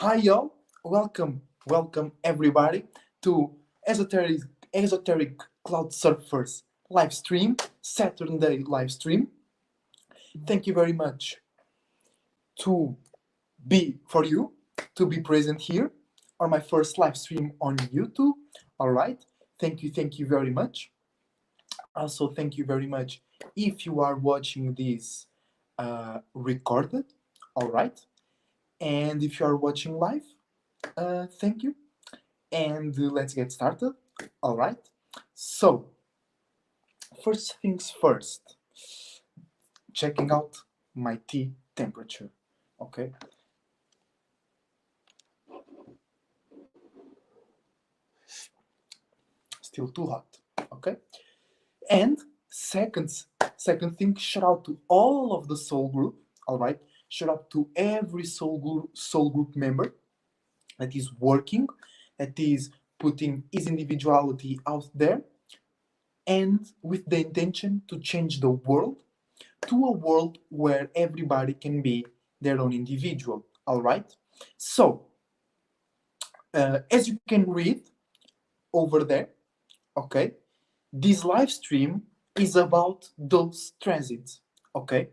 Hi y'all, welcome everybody to Esoteric Esoteric Cloud Surfers live stream, Saturday live stream. Thank you very much to be for you to be present here on my first live stream on YouTube. All right, thank you very much. Also, thank you very much if you are watching this recorded. All right, and if you are watching live, thank you. And let's get started. All right. So, first things first, checking out my tea temperature. Okay. Still too hot. Okay. And second thing, shout out to all of the soul group. All right. Shout out to every soul group member that is working, that is putting his individuality out there, and with the intention to change the world to a world where everybody can be their own individual. All right. So, as you can read over there, okay, this live stream is about those transits. Okay,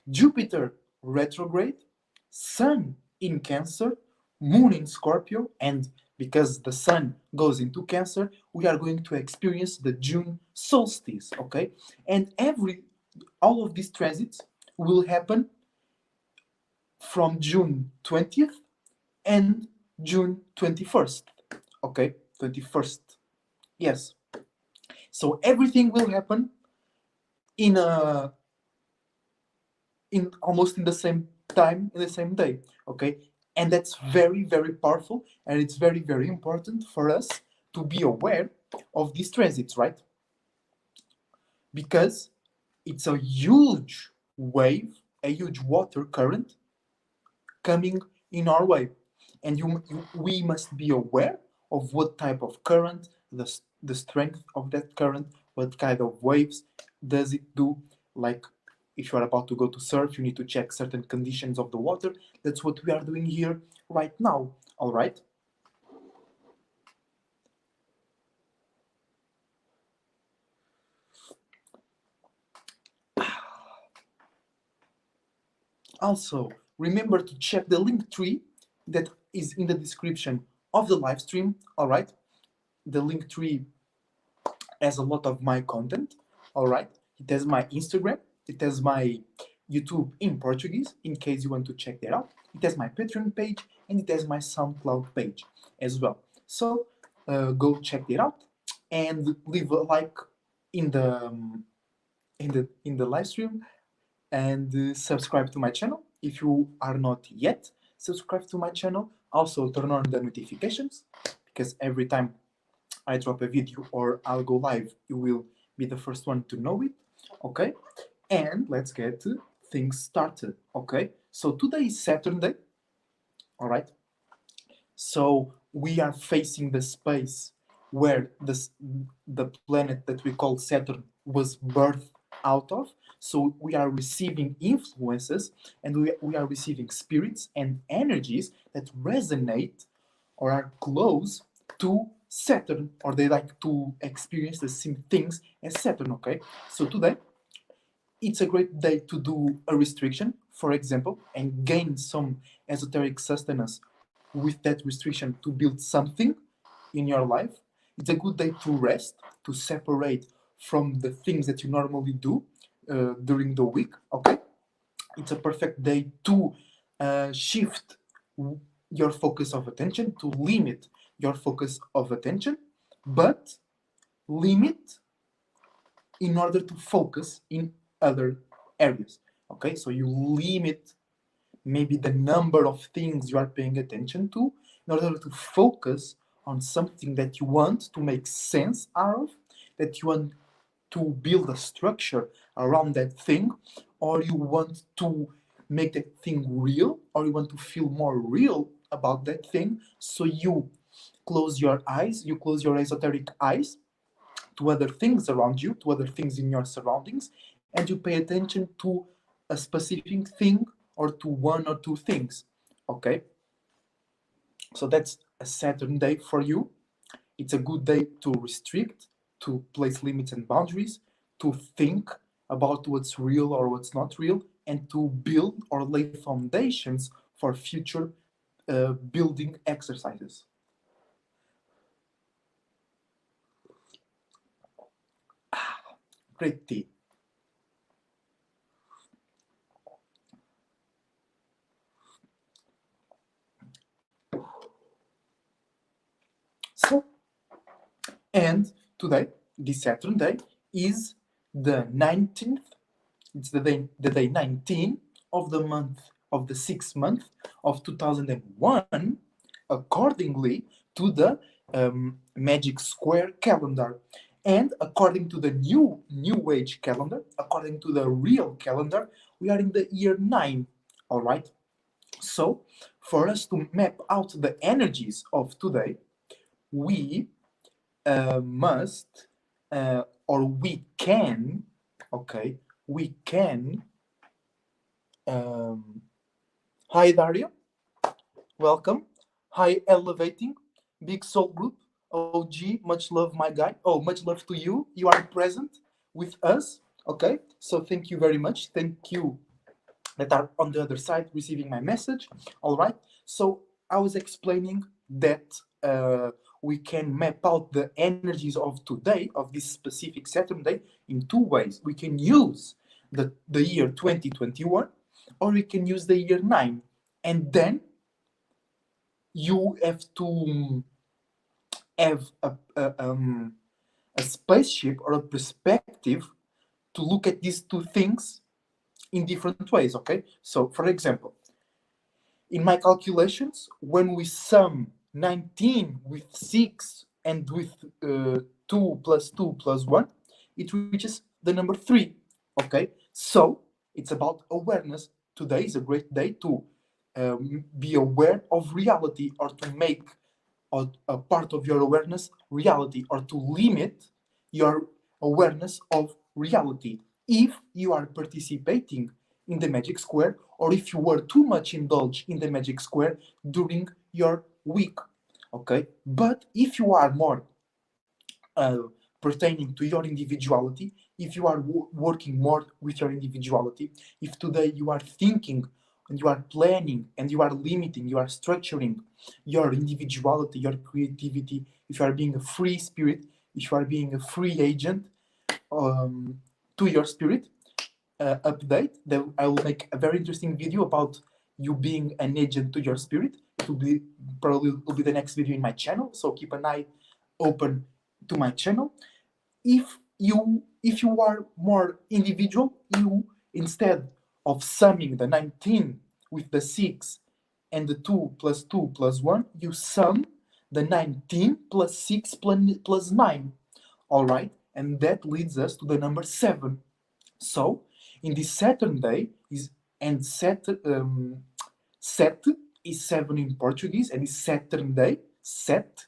Jupiter retrograde, Sun in Cancer, Moon in Scorpio, and because the Sun goes into Cancer, we are going to experience the June solstice. Okay, and all of these transits will happen from June 20th and June 21st. Okay, 21st. Yes. So everything will happen in a in almost in the same time in the same day. Okay, and that's very powerful, and it's very important for us to be aware of these transits, right? Because it's a huge wave, a huge water current coming in our way, and we must be aware of what type of current, the strength of that current, what kind of waves does it do. Like if you are about to go to surf, you need to check certain conditions of the water. That's what we are doing here right now. All right. Also, remember to check the link tree that is in the description of the live stream. All right. The link tree has a lot of my content. All right. It has my Instagram. It has my YouTube in Portuguese, in case you want to check that out. It has my Patreon page, and it has my SoundCloud page as well. So go check it out and leave a like in the live stream, and subscribe to my channel if you are not yet. Subscribe to my channel. Also turn on the notifications, because every time I drop a video or I'll go live, you will be the first one to know it. Okay, and let's get things started. Okay, so today is Saturday. All right, so we are facing the space where the planet that we call Saturn was birthed out of. So we are receiving influences, and we are receiving spirits and energies that resonate or are close to Saturn, or they like to experience the same things as Saturn. Okay, so today it's a great day to do a restriction, for example, and gain some esoteric sustenance with that restriction to build something in your life. It's a good day to rest, to separate from the things that you normally do during the week. Okay, it's a perfect day to shift your focus of attention, to limit your focus of attention, but limit in order to focus in other areas. Okay, so you limit maybe the number of things you are paying attention to in order to focus on something that you want to make sense out of, that you want to build a structure around that thing, or you want to make that thing real, or you want to feel more real about that thing. So you close your eyes, you close your esoteric eyes to other things around you, to other things in your surroundings, and you pay attention to a specific thing or to one or two things. Okay? So that's a Saturn day for you. It's a good day to restrict, to place limits and boundaries, to think about what's real or what's not real, and to build or lay foundations for future building exercises. Great tea. So, and today, this Saturn day, is the 19th. It's the day 19 of the month of the 6th month of 2001, accordingly to the Magic Square calendar. And according to the New Age calendar, according to the real calendar, we are in the year 9. All right. So, for us to map out the energies of today, we must or we can, okay, we can. Hi Dario, welcome. Hi Elevating, Big Soul Group, OG, much love, my guy. Oh, much love to you. You are present with us. Okay, so thank you very much. Thank you that are on the other side receiving my message. All right. So I was explaining that we can map out the energies of today, of this specific Saturn day, in two ways. We can use the year 2021, or we can use the year 9. And then you have to have a spaceship or a perspective to look at these two things in different ways, okay? So, for example, in my calculations, when we sum 19 with 6 and with 2 plus 2 plus 1, it reaches the number 3, okay? So, it's about awareness. Today is a great day to be aware of reality, or to make a part of your awareness reality, or to limit your awareness of reality if you are participating in the Magic Square, or if you were too much indulged in the Magic Square during your week. Okay, but if you are more pertaining to your individuality, if you are working more with your individuality, if today you are thinking and you are planning and you are limiting, you are structuring your individuality, your creativity, if you are being a free spirit, if you are being a free agent to your spirit, update, then I will make a very interesting video about you being an agent to your spirit. It will be probably will be the next video in my channel, so keep an eye open to my channel. If you are more individual, you, instead of summing the 19 with the 6 and the 2 plus 1, you sum the 19 plus 6 plus 9. All right, and that leads us to the number 7. So, in this Saturn day, Set is 7 in Portuguese, and is Saturn day. Set,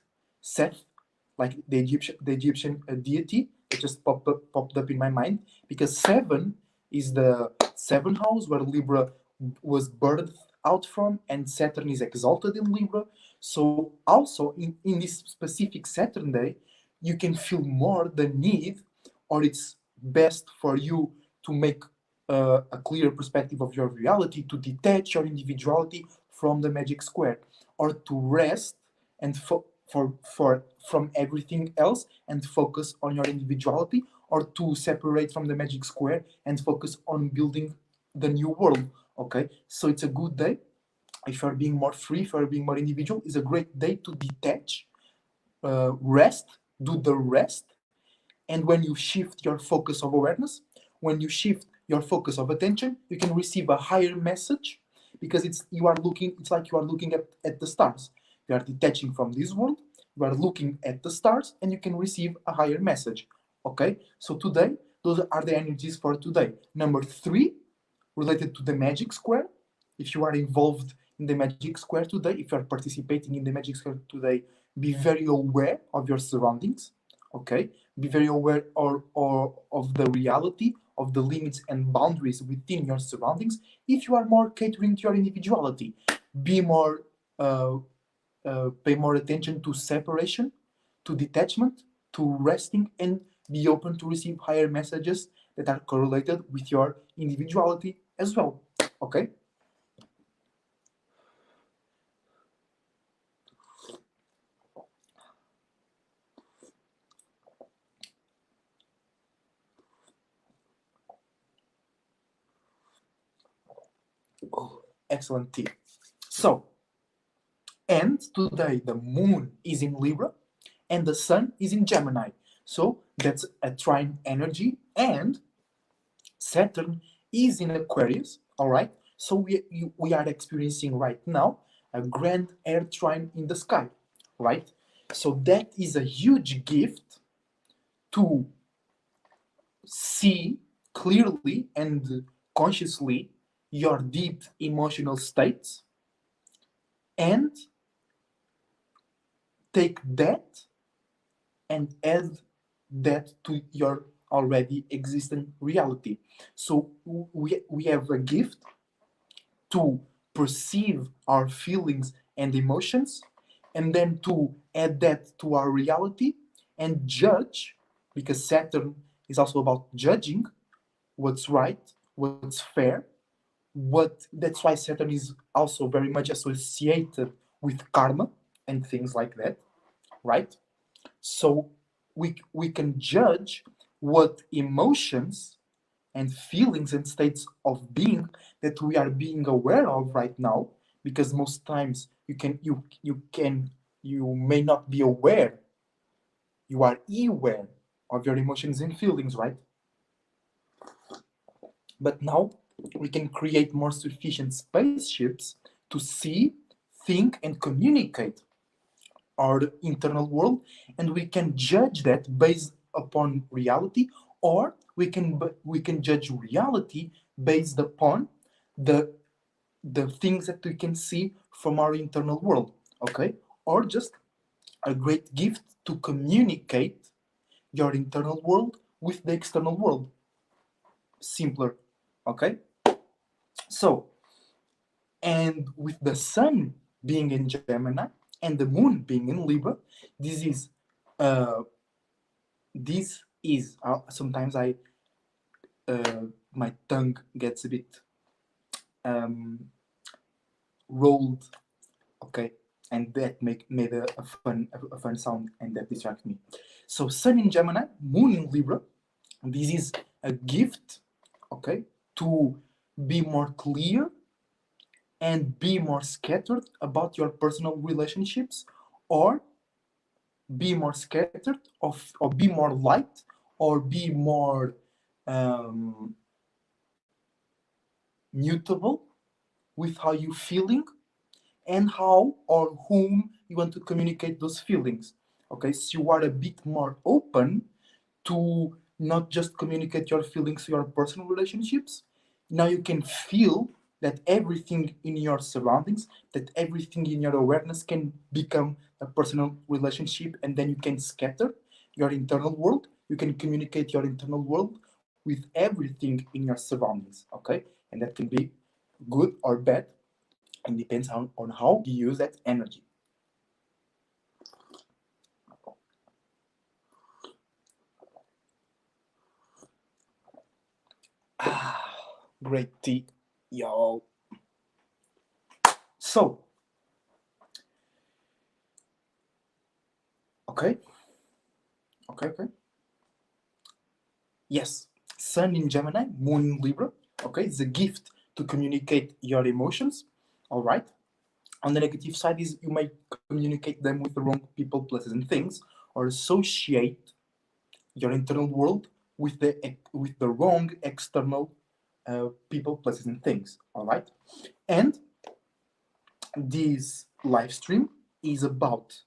like the Egyptian deity. It just popped up in my mind, because 7 is the 7th house where Libra was birthed out from, and Saturn is exalted in Libra. So also in this specific Saturn day, you can feel more the need, or it's best for you to make a clear perspective of your reality, to detach your individuality from the Magic Square, or to rest and from everything else and focus on your individuality, or to separate from the Magic Square and focus on building the new world. Okay, so it's a good day. If you're being more free, if you're being more individual, it's a great day to detach, rest, do the rest. And when you shift your focus of awareness, when you shift your focus of attention, you can receive a higher message, because it's like you are looking at the stars. You are detaching from this world, you are looking at the stars, and you can receive a higher message. Okay, so today, those are the energies for today. Number 3, related to the Magic Square. If you are involved in the Magic Square today, if you are participating in the Magic Square today, be very aware of your surroundings. Okay, be very aware or of the reality, of the limits and boundaries within your surroundings. If you are more catering to your individuality, be more pay more attention to separation, to detachment, to resting, and be open to receive higher messages that are correlated with your individuality as well. Okay? Oh, excellent tip. So, and today the moon is in Libra and the sun is in Gemini. So that's a trine energy, and Saturn is in Aquarius, all right? So we are experiencing right now a grand air trine in the sky, right? So that is a huge gift to see clearly and consciously your deep emotional states and take that and add that to your already existing reality. So we have a gift to perceive our feelings and emotions, and then to add that to our reality and judge, because Saturn is also about judging what's right, what's fair. What That's why Saturn is also very much associated with karma and things like that, right? So we can judge what emotions and feelings and states of being that we are being aware of right now, because most times you may not be aware, you are aware of your emotions and feelings, right? But now we can create more sufficient spaceships to see, think, and communicate our internal world, and we can judge that based upon reality, or we can judge reality based upon the the things that we can see from our internal world. Okay, or just a great gift to communicate your internal world with the external world. Simpler. Okay, so, and with the sun being in Gemini and the moon being in Libra, this is uh, sometimes I my tongue gets a bit um, rolled, okay, and that made a fun sound, and that distracts me. So sun in Gemini, moon in Libra, this is a gift, okay, to be more clear and be more scattered about your personal relationships, or be more scattered or be more light, or be more um, mutable with how you're feeling and how or whom you want to communicate those feelings. Okay, so you are a bit more open to not just communicate your feelings to your personal relationships. Now you can feel that everything in your surroundings, that everything in your awareness can become a personal relationship, and then you can scatter your internal world. You can communicate your internal world with everything in your surroundings. Okay, and that can be good or bad, and depends on how you use that energy. Ah, great tea, y'all. So, okay, okay. Yes, Sun in Gemini, Moon in Libra. Okay, it's a gift to communicate your emotions. All right. On the negative side is you may communicate them with the wrong people, places, and things, or associate your internal world with the wrong external people, places, and things. All right, and this live stream is about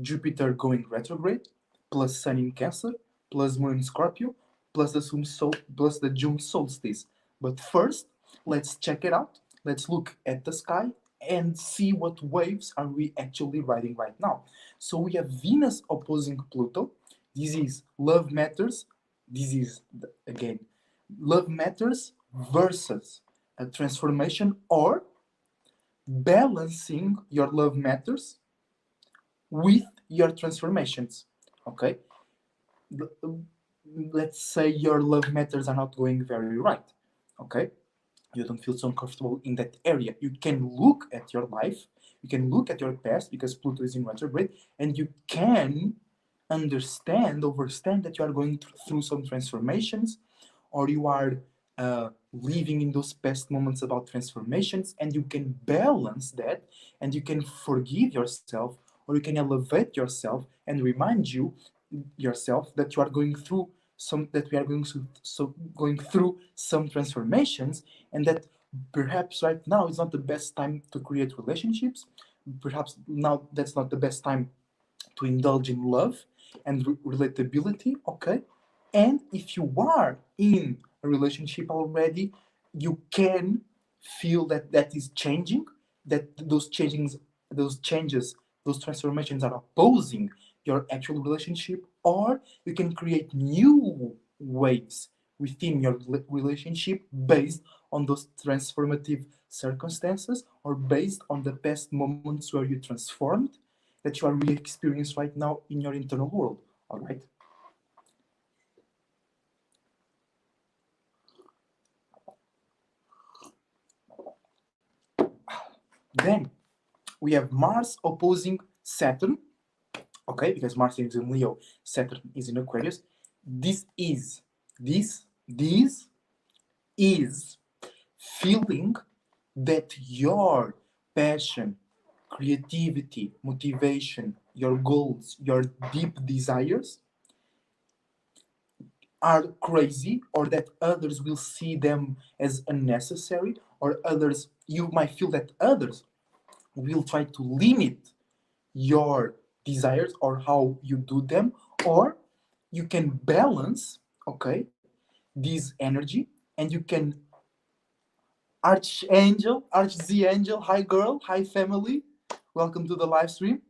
Jupiter going retrograde, plus Sun in Cancer, plus Moon in Scorpio, plus the June solstice. But first, let's check it out. Let's look at the sky and see what waves are we actually riding right now. So we have Venus opposing Pluto. This is love matters. This is again love matters versus a transformation, or balancing your love matters with your transformations. Okay, let's say your love matters are not going very right. Okay, you don't feel so comfortable in that area. You can look at your life, you can look at your past because Pluto is in retrograde, and you can understand that you are going through some transformations, or you are living in those past moments about transformations, and you can balance that, and you can forgive yourself, or you can elevate yourself and remind yourself that you are going through some that we are going through some transformations, and that perhaps right now is not the best time to create relationships. Perhaps now that's not the best time to indulge in love and relatability. Okay, and if you are in a relationship already, you can feel that that is changing, that those changes, those transformations are opposing your actual relationship, or you can create new ways within your relationship based on those transformative circumstances, or based on the past moments where you transformed, that you are really experiencing right now in your internal world. All right. Then we have Mars opposing Saturn. Okay, because Mars is in Leo, Saturn is in Aquarius. This is feeling that your passion, creativity, motivation, your goals, your deep desires are crazy, or that others will see them as unnecessary, or others, you might feel that others will try to limit your desires or how you do them, or you can balance, okay, this energy, and you can arch the angel, hi girl, hi family, welcome to the live stream.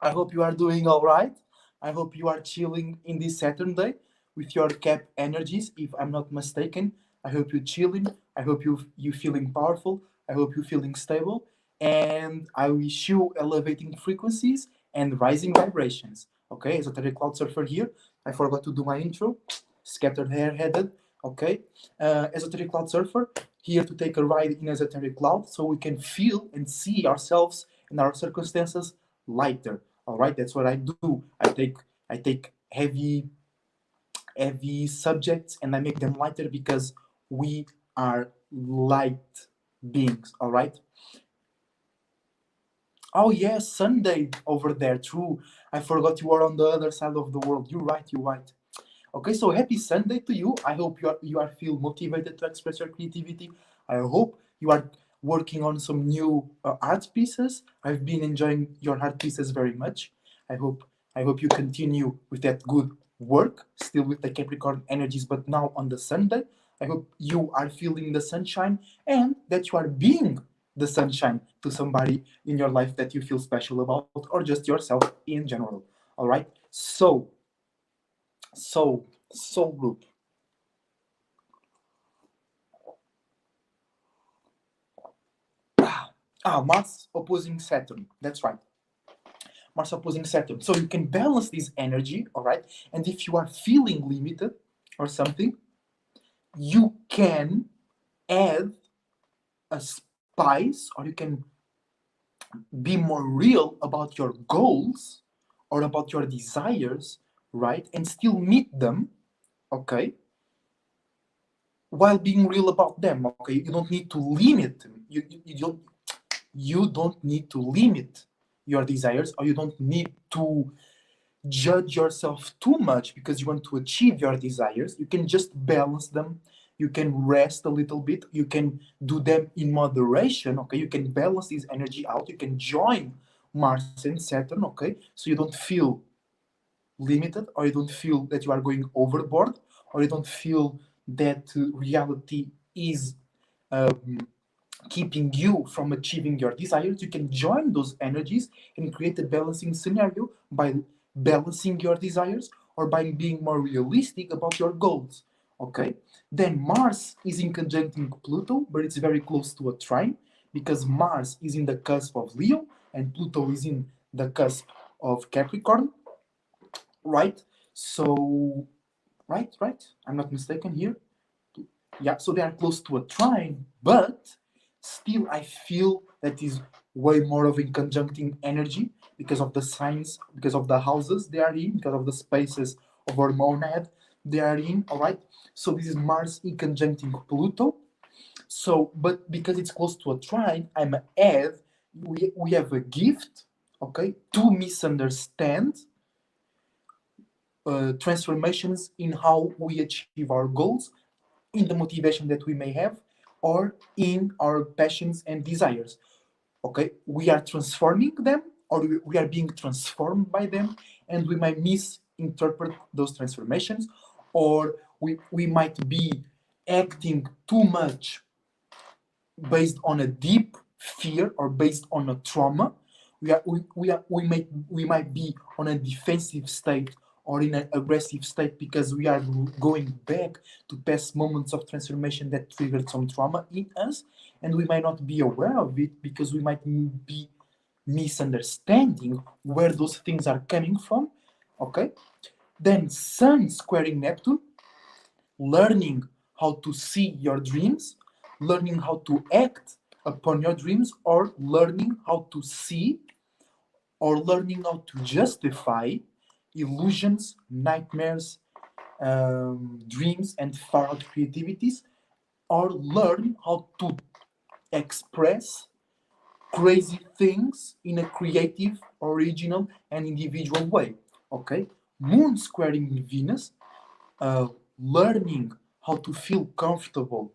I hope you are doing all right. I hope you are chilling in this Saturday with your cap energies, if I'm not mistaken. I hope you're chilling. I hope you feeling powerful. I hope you're feeling stable. And I wish you elevating frequencies and rising vibrations. Okay, Esoteric Cloud Surfer here. I forgot to do my intro. Scattered hair headed. Okay, Esoteric Cloud Surfer here to take a ride in Esoteric Cloud so we can feel and see ourselves and our circumstances lighter. All right, that's what I do. I take heavy subjects and I make them lighter because we are light beings. All right. Oh yes, Sunday over there. True. I forgot you are on the other side of the world. You're right. You're right. Okay, so happy Sunday to you. I hope you are feel motivated to express your creativity. I hope you are working on some new art pieces. I've been enjoying your art pieces very much. I hope I hope you continue with that good work, still with the Capricorn energies, but now on the Sunday. I hope you are feeling the sunshine and that you are being the sunshine to somebody in your life that you feel special about, or just yourself in general. All right. So group. Mars opposing Saturn. That's right. Mars opposing Saturn. So you can balance this energy, all right? And if you are feeling limited or something, you can add a spice, or you can be more real about your goals or about your desires, right? And still meet them, okay? While being real about them, okay? You don't need to limit them. You don't need to limit your desires, or you don't need to judge yourself too much because you want to achieve your desires. You can just balance them. You can rest a little bit. You can do them in moderation. Okay, you can balance this energy out. You can join Mars and Saturn. Okay, so you don't feel limited, or you don't feel that you are going overboard, or you don't feel that reality is um, keeping you from achieving your desires. You can join those energies and create a balancing scenario by balancing your desires, or by being more realistic about your goals. Okay? Then Mars is in conjuncting Pluto, but it's very close to a trine because Mars is in the cusp of Leo and Pluto is in the cusp of Capricorn, right? So, right, I'm not mistaken here. Yeah, so they are close to a trine, but still I feel that is way more of a conjuncting energy because of the signs, because of the houses they are in, because of the spaces of our monad they are in, all right? So this is Mars in conjuncting Pluto. So, but because it's close to a trine, I'm add, we have a gift, okay, to misunderstand transformations in how we achieve our goals, in the motivation that we may have, or in our passions and desires. Okay, we are transforming them, or we are being transformed by them, and we might misinterpret those transformations, or we might be acting too much based on a deep fear or based on a trauma. We might be on a defensive state or in an aggressive state because we are going back to past moments of transformation that triggered some trauma in us, and we might not be aware of it because we might be misunderstanding where those things are coming from. Okay, then Sun squaring Neptune, learning how to see your dreams, learning how to act upon your dreams, or learning how to see or learning how to justify illusions, nightmares, dreams, and far out creativities, or learn how to express crazy things in a creative, original, and individual way. Okay? Moon squaring Venus, uh, learning how to feel comfortable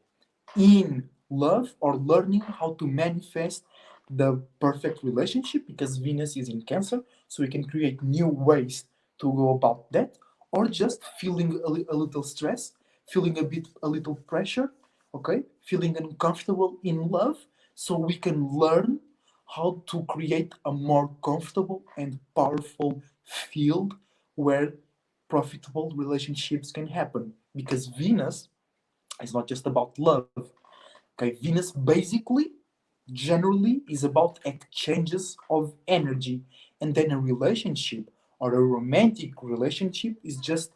in love or learning how to manifest the perfect relationship because Venus is in Cancer, so we can create new ways to go about that, or just feeling a little stress, feeling a little pressure, okay, feeling uncomfortable in love, so we can learn how to create a more comfortable and powerful field where profitable relationships can happen because Venus is not just about love. Okay, Venus basically, generally, is about exchanges of energy, and then a relationship or a romantic relationship is just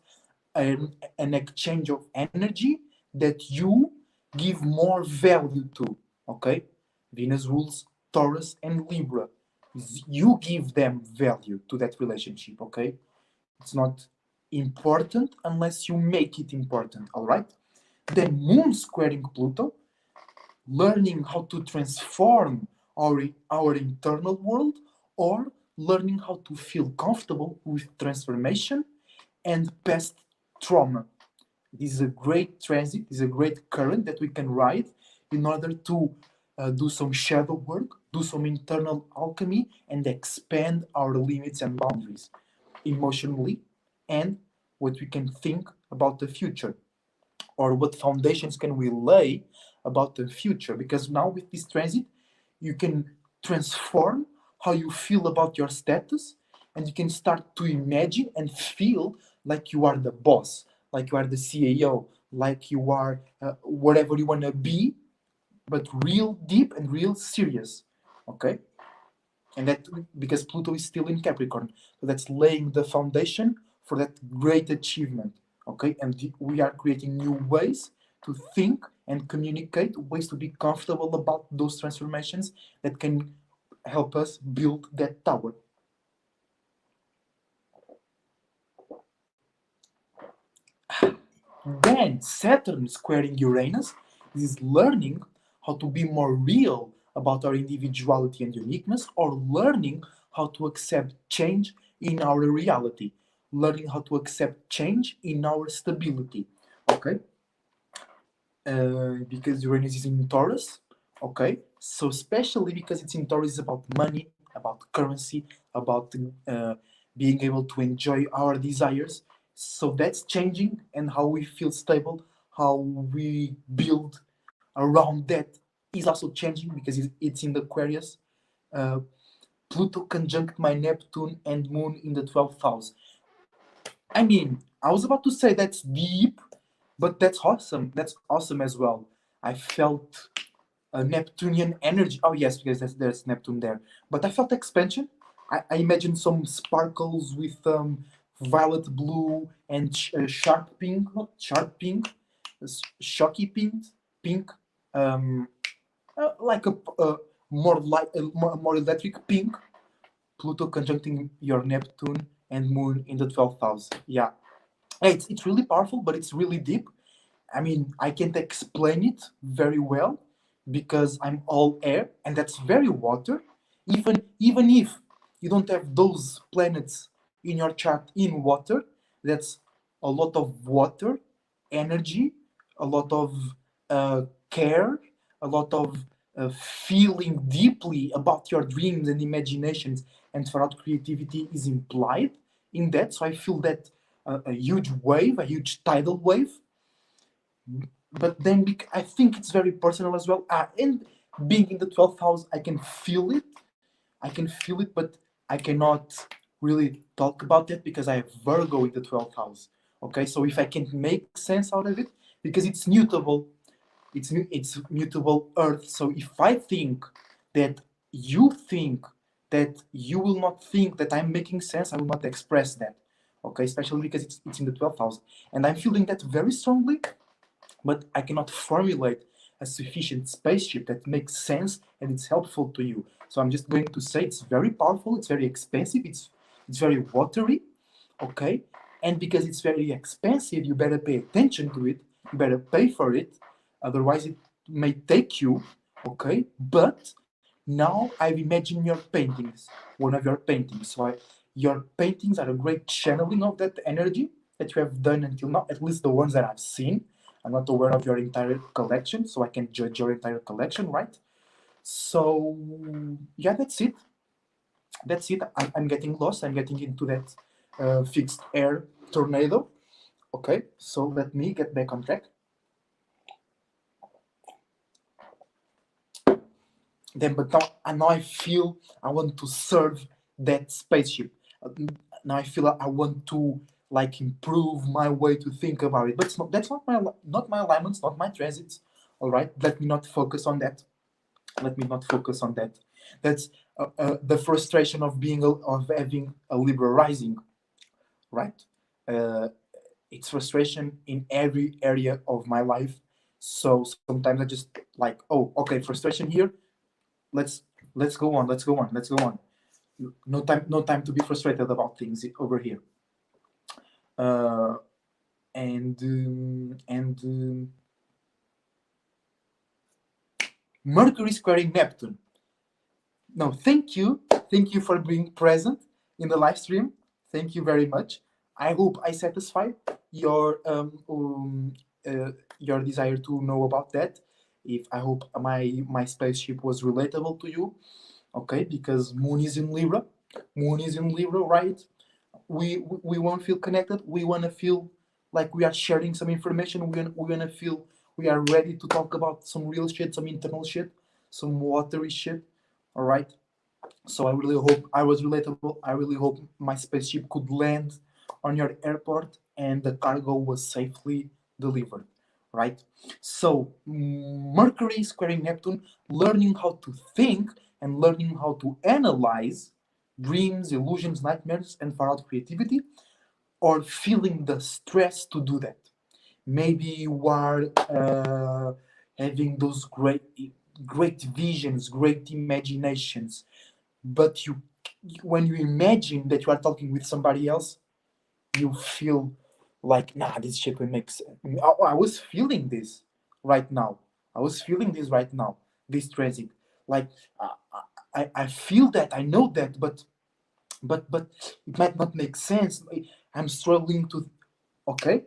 an exchange of energy that you give more value to. Okay, Venus rules Taurus and Libra. You give them value to that relationship. Okay, it's not important unless you make it important. All right. Then Moon squaring Pluto, learning how to transform our internal world, or learning how to feel comfortable with transformation and past trauma. This is a great transit, this is a great current that we can ride in order to do some shadow work, do some internal alchemy, and expand our limits and boundaries emotionally, and what we can think about the future, or what foundations can we lay about the future, because now with this transit you can transform how you feel about your status, and you can start to imagine and feel like you are the boss, like you are the CEO, like you are whatever you want to be, but real deep and real serious. Okay, and that because Pluto is still in Capricorn, so that's laying the foundation for that great achievement. Okay, and we are creating new ways to think and communicate, ways to be comfortable about those transformations that can help us build that tower. Then Saturn squaring Uranus is learning how to be more real about our individuality and uniqueness, or learning how to accept change in our reality, learning how to accept change in our stability. Okay, because Uranus is in Taurus. Okay, so especially because it's in Taurus, it's about money, about currency, about being able to enjoy our desires. So that's changing, and how we feel stable, how we build around that is also changing because it's in the Aquarius. Uh, Pluto conjunct my Neptune and Moon in the 12th house. I mean, I was about to say that's deep, but that's awesome. That's awesome as well. I felt a Neptunian energy. Oh yes, because there's Neptune there. But I felt expansion. I imagine some sparkles with violet blue and sharp pink, not sharp pink, shocky pink, um, like a more light, more electric pink. Pluto conjuncting your Neptune and Moon in the 12th house. Yeah, it's really powerful, but it's really deep. I mean, I can't explain it very well because I'm all air, and that's very water. Even if you don't have those planets in your chart in water, that's a lot of water, energy, a lot of care, a lot of feeling deeply about your dreams and imaginations, and throughout creativity is implied in that. So I feel that a huge wave, a huge tidal wave, but then I think it's very personal as well. And being in the 12th house, I can feel it. I can feel it, but I cannot really talk about it because I have Virgo in the 12th house. Okay, so if I can make sense out of it, because it's mutable, it's mutable Earth. So if I think that you think that you will not think that I'm making sense, I will not express that. Okay, especially because it's in the 12th house, and I'm feeling that very strongly, but I cannot formulate a sufficient spaceship that makes sense and it's helpful to you. So I'm just going to say it's very powerful, it's very expensive, it's very watery, okay? And because it's very expensive, you better pay attention to it, you better pay for it, otherwise it may take you, okay? But now I've imagined your paintings, one of your paintings. So your paintings are a great channeling of that energy that you have done until now, at least the ones that I've seen. I'm not aware of your entire collection, so I can judge your entire collection, right? So yeah, that's it. That's it. I'm getting lost. I'm getting into that fixed air tornado. Okay, so let me get back on track. Then, but now I feel I want to serve that spaceship. Uh, Now I feel I want to like improve my way to think about it. But it's not, that's not my alignments, not my transits. All right, let me not focus on that. Let me not focus on that. That's the frustration of of having a Libra rising, right? Uh, it's frustration in every area of my life. So sometimes I just like, oh, okay, frustration here. Let's let's go on. Let's go on. Let's go on. No time to be frustrated about things over here. Uh, and Mercury squaring Neptune. No, thank you for being present in the live stream. Thank you very much. I hope I satisfied your desire to know about that. If I hope my spaceship was relatable to you, okay? Because Moon is in Libra, right? We won't feel connected. We want to feel like we are sharing some information. We want to feel we are ready to talk about some real shit, some internal shit, some watery shit. All right. So I really hope I was relatable. I really hope my spaceship could land on your airport and the cargo was safely delivered. Right? So, Mercury squaring Neptune, learning how to think and learning how to analyze dreams, illusions, nightmares, and far out creativity, or feeling the stress to do that. Maybe you are having those great visions, great imaginations, but when you imagine that you are talking with somebody else, you feel like, nah, this shit will make sense. I was feeling this right now. I was feeling this right now, this transit. Like, I feel that, I know that, but it might not make sense. I'm struggling to, okay?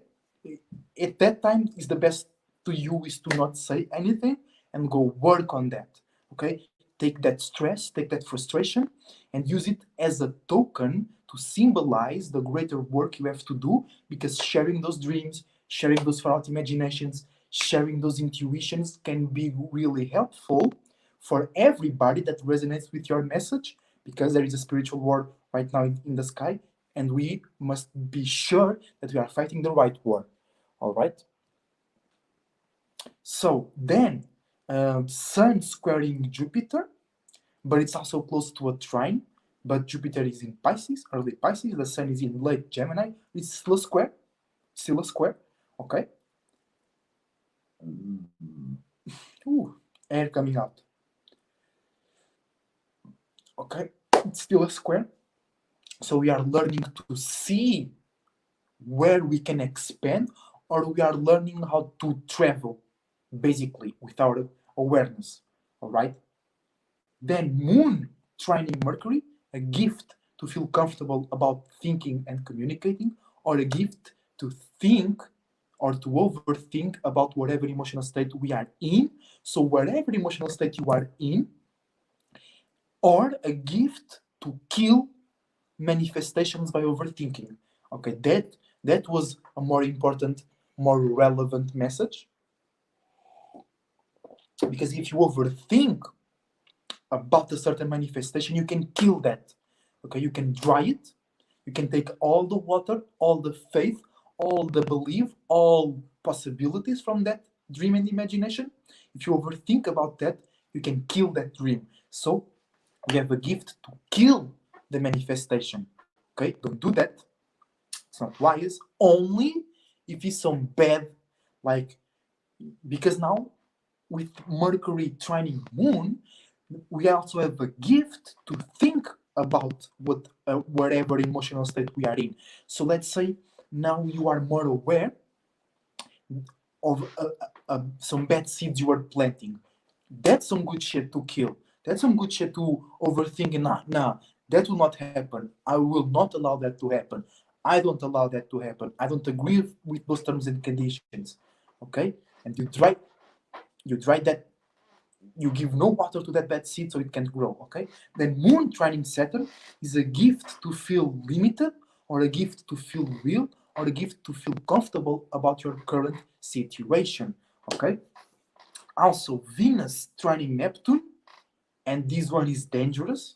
At that time, is the best to you is to not say anything and go work on that, okay? Take that stress, take that frustration, and use it as a token to symbolize the greater work you have to do, because sharing those dreams, sharing those far out imaginations, sharing those intuitions can be really helpful for everybody that resonates with your message, because there is a spiritual war right now in the sky, and we must be sure that we are fighting the right war. All right. So then, Sun squaring Jupiter, but it's also close to a trine but Jupiter is in Pisces, early Pisces. The Sun is in late Gemini. It's still a square. Still a square. Okay. Ooh, air coming out. Okay. It's still a square. So we are learning to see where we can expand, or we are learning how to travel, basically, with our awareness. All right. Then Moon trining Mercury, a gift to feel comfortable about thinking and communicating, or a gift to think or to overthink about whatever emotional state we are in. So whatever emotional state you are in, or a gift to kill manifestations by overthinking. Okay, that was a more important, more relevant message. Because if you overthink about a certain manifestation, you can kill that. Okay, you can dry it. You can take all the water, all the faith, all the belief, all possibilities from that dream and imagination. If you overthink about that, you can kill that dream. So we have a gift to kill the manifestation. Okay, don't do that. It's not wise. Only if it's some bad, like, because now with Mercury trining Moon, we also have a gift to think about whatever emotional state we are in. So let's say now you are more aware of some bad seeds you are planting. That's some good shit to kill. That's some good shit to overthink. Nah, that will not happen. I will not allow that to happen. I don't allow that to happen. I don't agree with those terms and conditions. Okay? And you try that, you give no water to that bad seed so it can grow. Okay? Then Moon trining Saturn is a gift to feel limited, or a gift to feel real, or a gift to feel comfortable about your current situation. Okay? Also, Venus trining Neptune, and this one is dangerous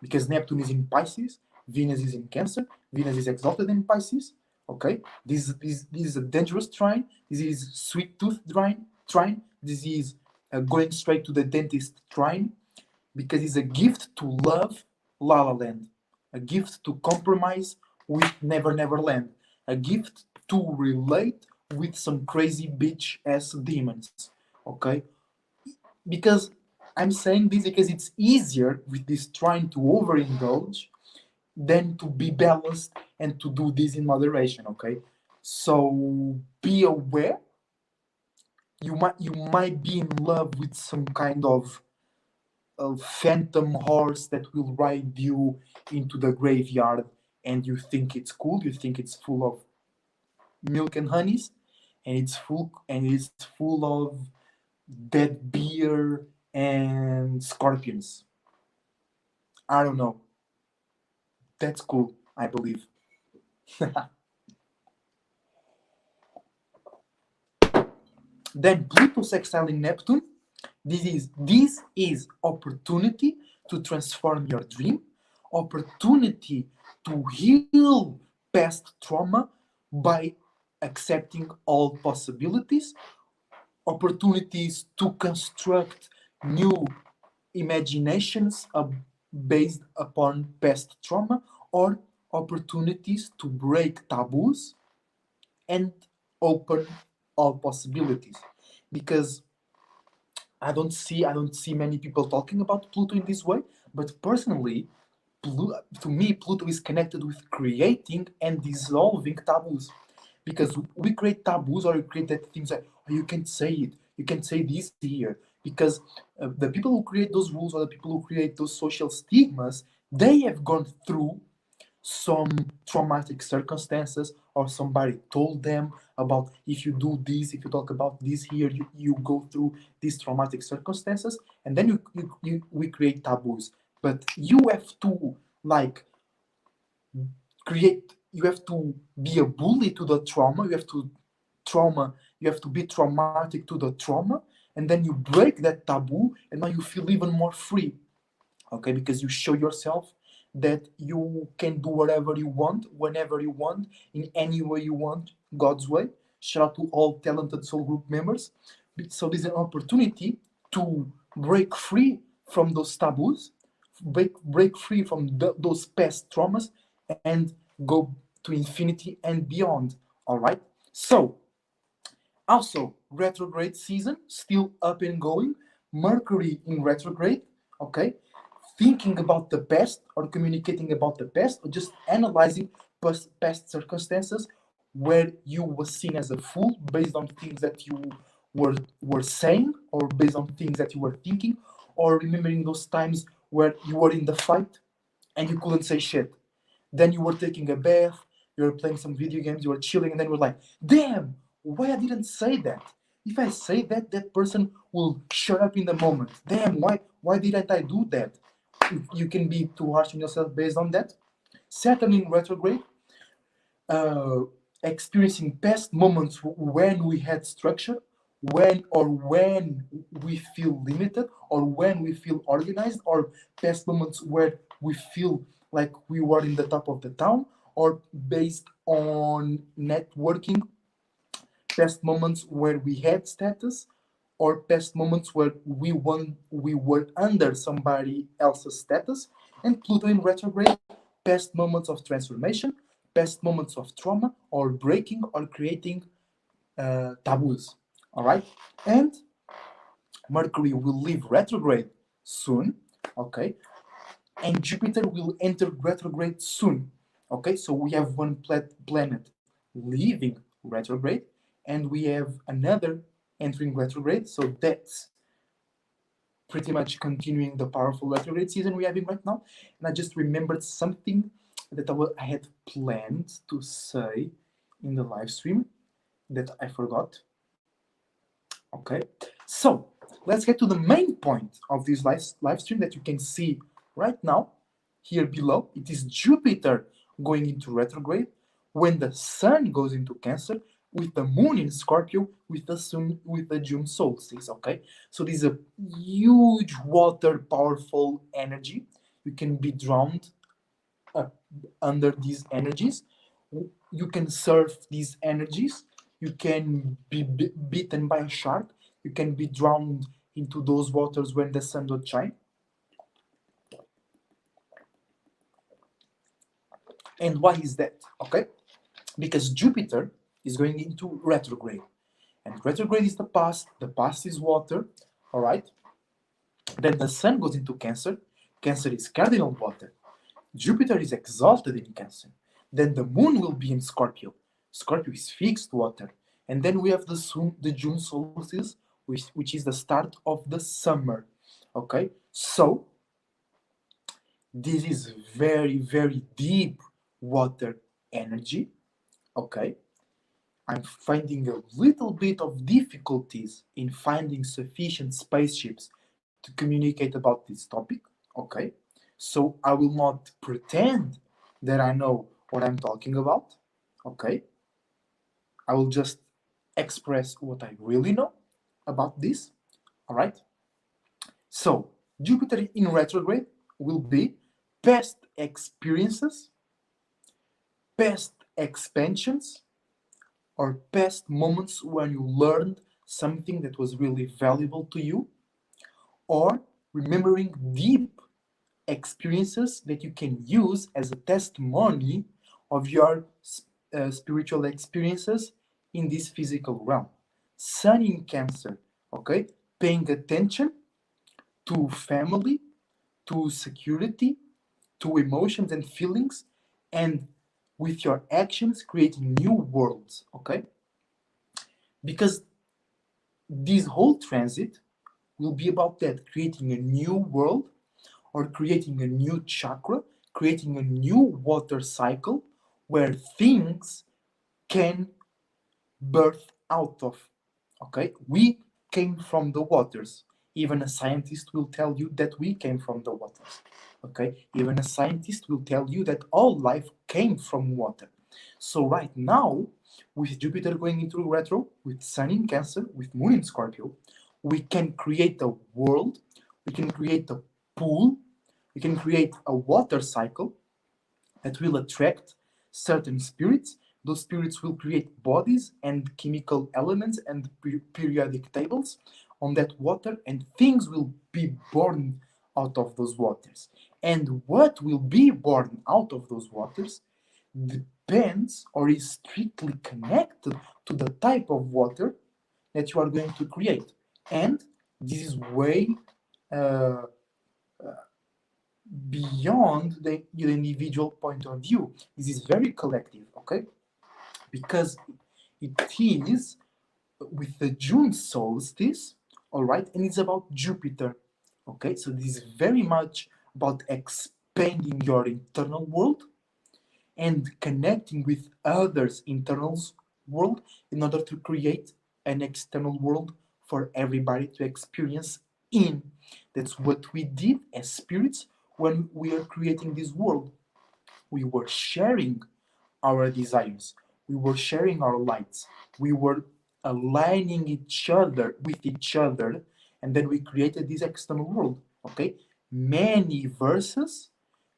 because Neptune is in Pisces, Venus is in Cancer, Venus is exalted in Pisces. Okay, this is a dangerous trine. This is sweet tooth trine. This is going straight to the dentist trine, because it's a gift to love La La Land, a gift to compromise with Never Never Land, a gift to relate with some crazy bitch ass demons. Okay, because I'm saying this because it's easier with this trying to overindulge than to be balanced and to do this in moderation. Okay, so be aware. You might be in love with some kind of a phantom horse that will ride you into the graveyard, and you think it's cool, you think it's full of milk and honeys, and it's full of dead beer and scorpions. I don't know. That's cool, I believe. Then Pluto sextiling Neptune. This is opportunity to transform your dream, opportunity to heal past trauma by accepting all possibilities, opportunities to construct new imaginations based upon past trauma, or opportunities to break taboos and open all possibilities. Because I don't see many people talking about Pluto in this way, but personally, to me, Pluto is connected with creating and dissolving taboos. Because we create taboos, or we create that things like, oh, you can't say it, you can't say this here. Because the people who create those rules, or the people who create those social stigmas, they have gone through some traumatic circumstances, or somebody told them about, if you do this, if you talk about this here, you go through these traumatic circumstances, and then we create taboos. But you have to, like, you have to be a bully to the trauma, you have to be traumatic to the trauma, and then you break that taboo, and now you feel even more free. Okay, because you show yourself that you can do whatever you want, whenever you want, in any way you want, God's way. Shout out to all talented soul group members. So there's an opportunity to break free from those taboos, break free from those past traumas and go to infinity and beyond. All right. So also, retrograde season still up and going. Mercury in retrograde. Okay, thinking about the past or communicating about the past or just analyzing past circumstances where you were seen as a fool based on things that you were saying or based on things that you were thinking, or remembering those times where you were in the fight and you couldn't say shit. Then you were taking a bath, you were playing some video games, you were chilling, and then you were like, damn, why I didn't say that? If I say that, that person will shut up in the moment. Damn, why didn't I do that? You can be too harsh on yourself based on that. Saturn in retrograde, uh, experiencing past moments when we had structure, when we feel limited, or when we feel organized, or past moments where we feel like we were in the top of the town, or based on networking, past moments where we had status, or past moments where we were under somebody else's status. And Pluto in retrograde, past moments of transformation, past moments of trauma, or breaking or creating taboos. All right, and Mercury will leave retrograde soon. Okay, and Jupiter will enter retrograde soon. Okay, so we have one planet leaving retrograde, and we have another entering retrograde. So that's pretty much continuing the powerful retrograde season we're having right now. And I just remembered something that I had planned to say in the live stream that I forgot. Okay, so let's get to the main point of this live stream that you can see right now here below. It is Jupiter going into retrograde when the Sun goes into Cancer, with the Moon in Scorpio, with the June solstice. Okay, so this is a huge water powerful energy. You can be drowned under these energies. You can surf these energies. You can be beaten by a shark. You can be drowned into those waters when the sun don't shine. And why is that? Okay, because Jupiter is going into retrograde, and retrograde is the past. The past is water. All right. Then the sun goes into Cancer. Cancer is cardinal water. Jupiter is exalted in Cancer. Then the Moon will be in Scorpio. Scorpio is fixed water. And then we have the June solstice, which is the start of the summer. Okay, so this is very, very deep water energy. Okay, I'm finding a little bit of difficulties in finding sufficient spaceships to communicate about this topic. Okay, so I will not pretend that I know what I'm talking about. Okay, I will just express what I really know about this. All right, so Jupiter in retrograde will be past experiences, past expansions, or past moments when you learned something that was really valuable to you, or remembering deep experiences that you can use as a testimony of your spiritual experiences in this physical realm. Sun in Cancer, okay? Paying attention to family, to security, to emotions and feelings, and with your actions creating new worlds, okay? Because this whole transit will be about that, creating a new world, or creating a new chakra, creating a new water cycle where things can birth out of. Okay, we came from the waters. Even a scientist will tell you that we came from the waters. Okay, even a scientist will tell you that all life came from water. So right now, with Jupiter going into retro, with Sun in Cancer, with Moon in Scorpio, we can create a world, we can create a pool, we can create a water cycle that will attract certain spirits. Those spirits will create bodies and chemical elements and periodic tables on that water, and things will be born out of those waters. And what will be born out of those waters depends or is strictly connected to the type of water that you are going to create. And this is way uh, beyond the individual point of view. This is very collective, okay? Because it is with the June solstice, all right, and it's about Jupiter, okay? So this is very much about expanding your internal world and connecting with others' internal world in order to create an external world for everybody to experience in. That's what we did as spirits when we are creating this world. We were sharing our desires, we were sharing our lights, we were aligning each other with each other, and then we created this external world. Okay, many verses,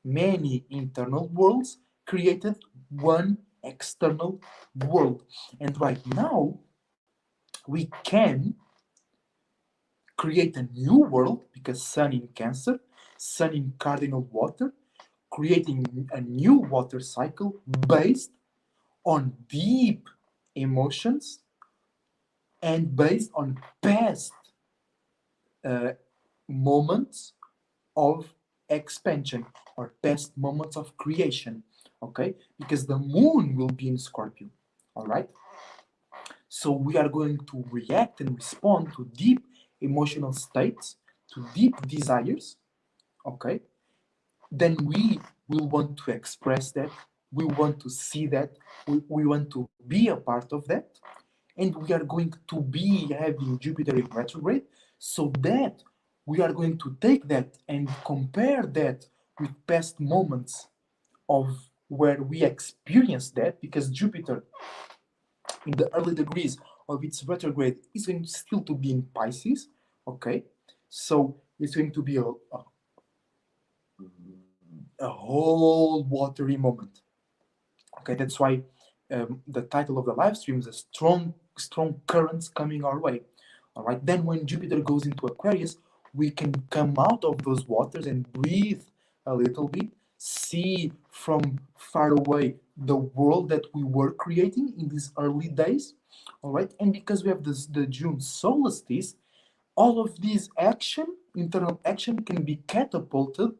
many internal worlds created one external world, and right now we can create a new world because Sun in Cancer, Sun in Cardinal Water, creating a new water cycle based on deep emotions and based on past uh, moments of expansion or past moments of creation. Okay, because the moon will be in Scorpio. All right, so we are going to react and respond to deep emotional states, to deep desires. Okay, then we will want to express that, we want to see that, we want to be a part of that, and we are going to be having Jupiter in retrograde, so that we are going to take that and compare that with past moments of where we experienced that, because Jupiter in the early degrees of its retrograde is going still to be in Pisces. Okay, so it's going to be a whole watery moment. Okay, that's why the title of the live stream is a strong currents coming our way. All right, then when Jupiter goes into Aquarius, we can come out of those waters and breathe a little bit, see from far away the world that we were creating in these early days. All right, and because we have the June solstice, all of this action, internal action, can be catapulted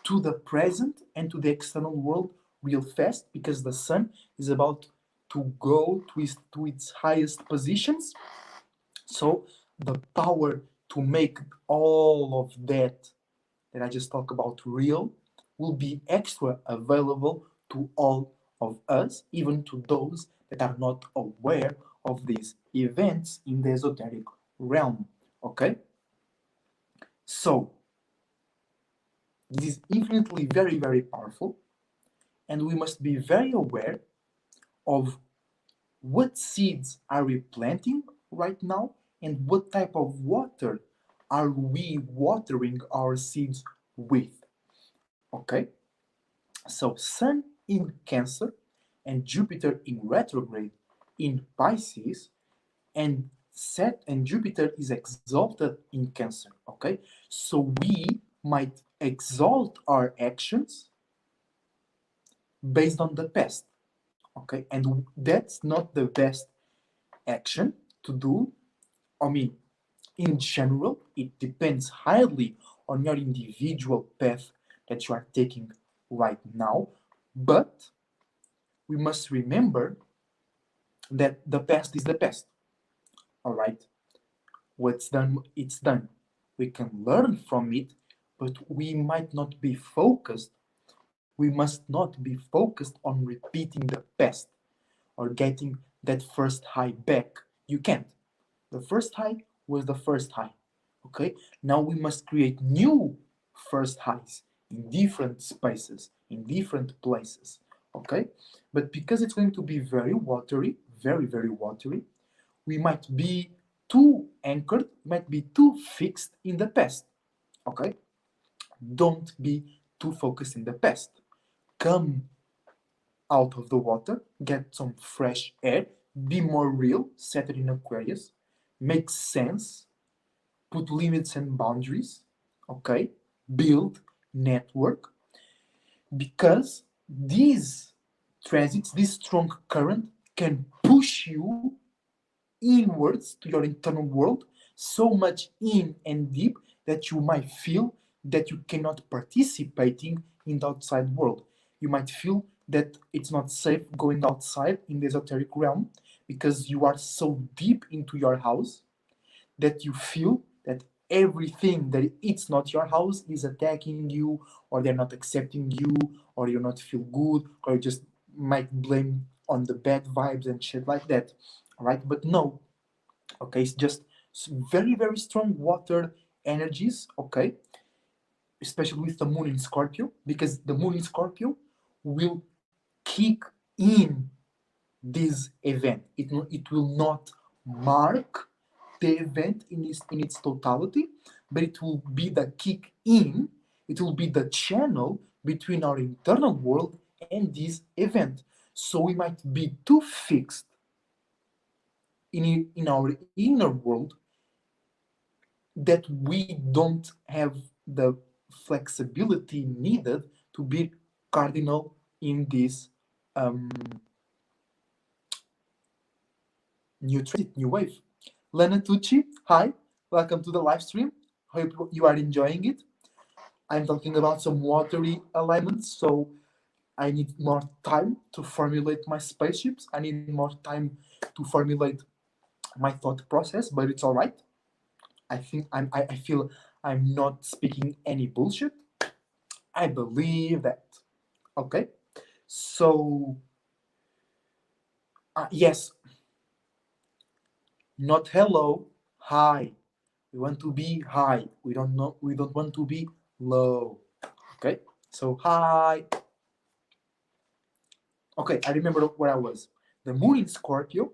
to the present and to the external world real fast, because the sun is about to go to its highest positions. So the power to make all of that I just talked about real will be extra available to all of us, even to those that are not aware of these events in the esoteric realm. Okay? So this is infinitely very powerful, and we must be very aware of what seeds are we planting right now and what type of water are we watering our seeds with. Okay, so Sun in Cancer and Jupiter in retrograde in Pisces, and Jupiter is exalted in Cancer. Okay, so we might exalt our actions based on the past. Okay, and that's not the best action to do. I mean, in general, it depends highly on your individual path that you are taking right now, but we must remember that the past is the past. All right, what's done, it's done. We can learn from it, but we might not be focused. We must not be focused on repeating the past or getting that first high back. You can't. The first high was the first high. Okay? Now we must create new first highs in different spaces, in different places. Okay? But because it's going to be very watery, very watery, we might be too anchored, might be too fixed in the past. Okay? Don't be too focused in the past. Come out of the water, get some fresh air, be more real, set it in Aquarius, make sense, put limits and boundaries, okay? Build, network, because these transits, this strong current, can push you inwards to your internal world, so much in and deep that you might feel that you cannot participating in the outside world. You might feel that it's not safe going outside in the esoteric realm because you are so deep into your house that you feel that everything that it's not your house is attacking you, or they're not accepting you, or you not feel good, or you just might blame on the bad vibes and shit like that. Right? But no, okay, it's just very very strong water energies, okay, especially with the moon in Scorpio, because the moon in Scorpio will kick in this event. It will not mark the event in its totality, but it will be the kick in, it will be the channel between our internal world and this event. So we might be too fixed in our inner world that we don't have the flexibility needed to be cardinal in this um, new wave. Lena Tucci, hi, welcome to the live stream. Hope you are enjoying it. I'm talking about some watery alignments, so I need more time to formulate my spaceships. I need more time to formulate my thought process, but it's all right. I feel I'm not speaking any bullshit. I believe that. Okay, so yes, not hello, hi. We want to be high. We don't know. We don't want to be low. Okay, so hi. Okay, I remember where I was. The moon in Scorpio,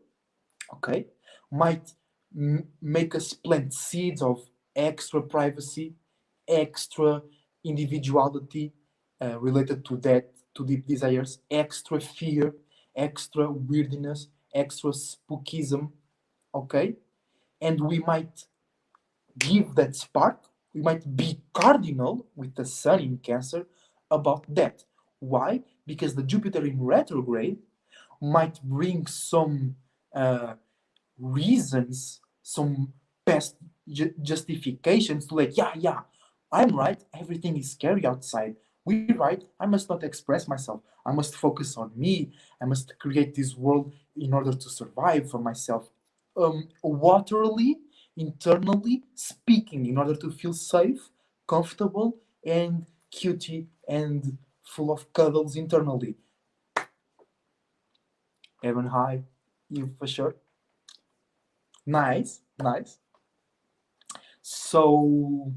okay, might make us plant seeds of extra privacy, extra individuality related to that, to deep desires, extra fear, extra weirdness, extra spookism, okay? And we might give that spark, we might be cardinal with the sun in Cancer about that. Why? Because the Jupiter in retrograde might bring some uh, reasons, some past justifications to like, yeah, I'm right, everything is scary outside. We're right, I must not express myself. I must focus on me. I must create this world in order to survive for myself. Waterly, internally speaking, in order to feel safe, comfortable, and cutie and full of cuddles internally. Evan, hi, you for sure. Nice, nice. So,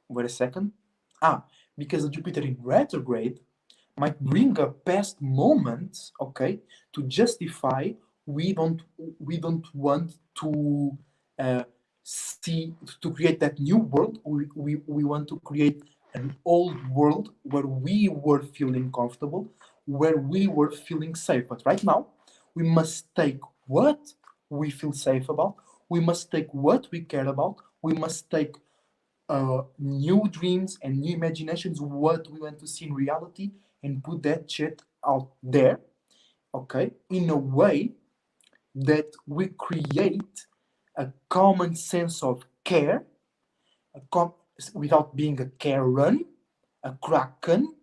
wait a second. Because the Jupiter in retrograde might bring up past moments, okay, to justify we don't want to see to create that new world. We want to create an old world where we were feeling comfortable, where we were feeling safe. But right now, we must take what we feel safe about. We must take what we care about. We must take new dreams and new imaginations, what we want to see in reality, and put that shit out there, okay, in a way that we create a common sense of care, without being a Karen, a Kraken,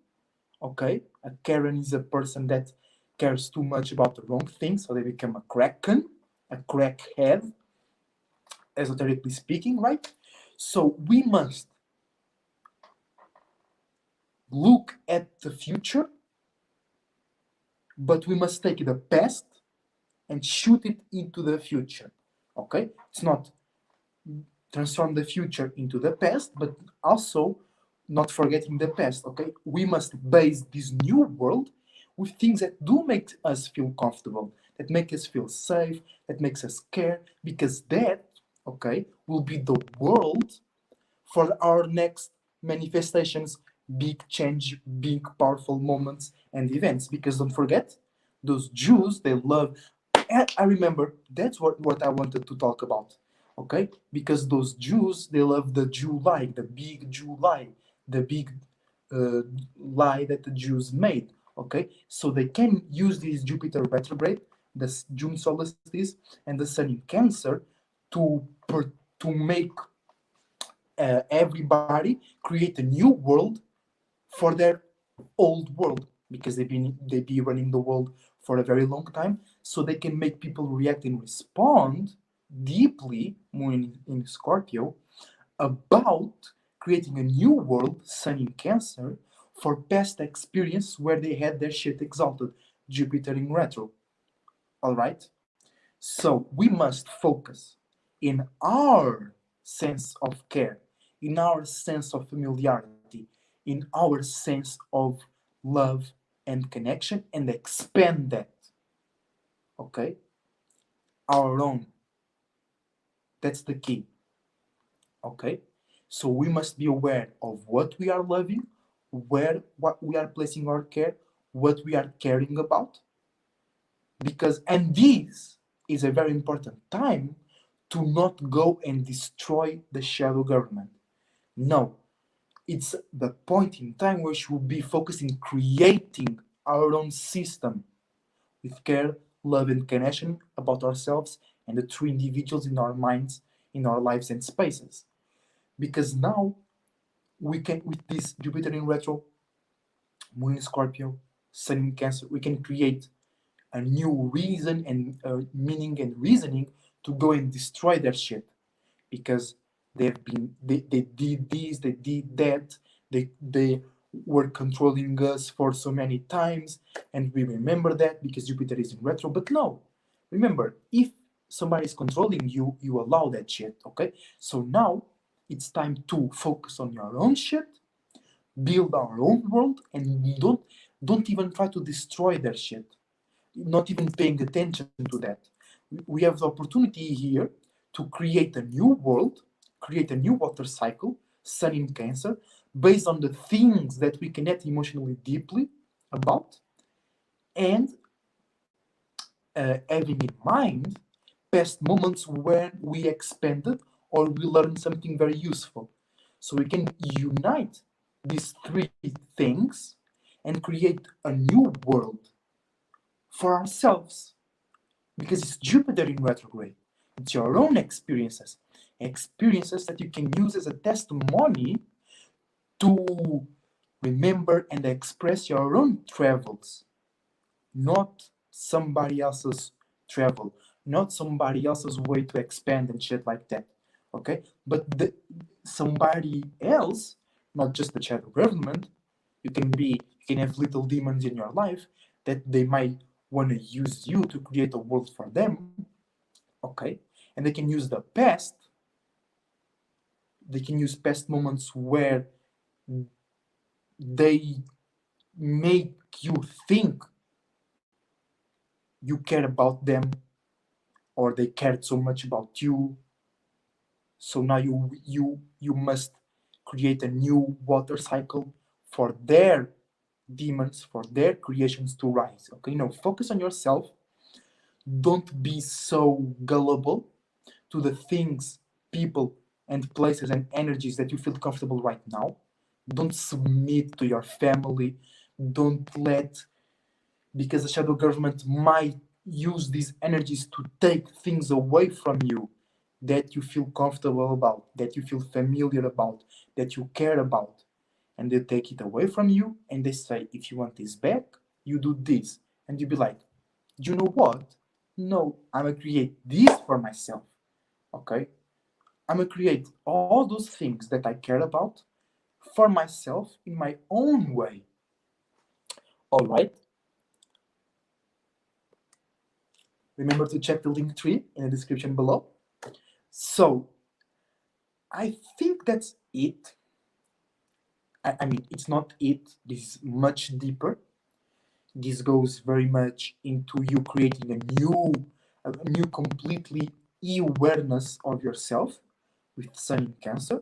okay? A Karen is a person that cares too much about the wrong thing, so they become a Kraken, a crackhead, esoterically speaking, right? So we must look at the future, but we must take the past and shoot it into the future. Okay? It's not transform the future into the past, but also not forgetting the past. Okay? We must base this new world with things that do make us feel comfortable, that make us feel safe, that makes us care, because that, okay, will be the world for our next manifestations, big change, big powerful moments and events. Because don't forget, those Jews, they love. I remember that's what I wanted to talk about. okay? Because those Jews, they love the July, the big July, the big uh, lie that the Jews made, okay? So they can use this Jupiter retrograde, the June solstice, and the Sun in Cancer to to make everybody create a new world for their old world, because they be running the world for a very long time, so they can make people react and respond deeply, Moon in Scorpio, about creating a new world, Sun in Cancer, for past experience where they had their shit exalted, Jupiter in retro. All right? So we must focus in our sense of care, in our sense of familiarity, in our sense of love and connection, and expand that. Okay? Our own. That's the key. Okay? So we must be aware of what we are loving, what we are placing our care, what we are caring about, because and this is a very important time to not go and destroy the shadow government. No, it's the point in time where we should be focusing creating our own system with care, love, and connection about ourselves and the true individuals in our minds, in our lives and spaces. Because now we can, with this Jupiter in retro, Moon in Scorpio, Sun in Cancer, we can create a new reason and meaning and reasoning to go and destroy their shit, because they did this, they did that, they were controlling us for so many times, and we remember that because Jupiter is in retro. But no, remember, if somebody is controlling you, you allow that shit. Okay, so now it's time to focus on your own shit, build our own world, and don't even try to destroy their shit, not even paying attention to that. We have the opportunity here to create a new world, create a new water cycle, Sun in Cancer, based on the things that we connect emotionally deeply about, and having in mind past moments when we expanded or we learned something very useful. So we can unite these three things and create a new world for ourselves, because it's Jupiter in retrograde. It's your own experiences, experiences that you can use as a testimony to remember and express your own travels, not somebody else's travel, not somebody else's way to expand and shit like that. Okay, but somebody else, not just the shadow government. You can have little demons in your life that they might want to use you to create a world for them. Okay, and they can use the past. They can use past moments where they make you think you care about them, or they cared so much about you. So now you must create a new water cycle for their demons, for their creations to rise. Okay, focus on yourself. Don't be so gullible to the things, people, and places and energies that you feel comfortable right now. Don't submit to your family. Don't let, because the shadow government might use these energies to take things away from you that you feel comfortable about, that you feel familiar about, that you care about. And they take it away from you and they say, if you want this back, you do this. And you be like, you know what? No, I'm gonna create this for myself. Okay? I'm gonna create all those things that I care about for myself in my own way. All right? Remember to check the link tree in the description below. So, I think that's it. I mean, it's not it. This is much deeper. This goes very much into you creating a new completely awareness of yourself with Sun in Cancer.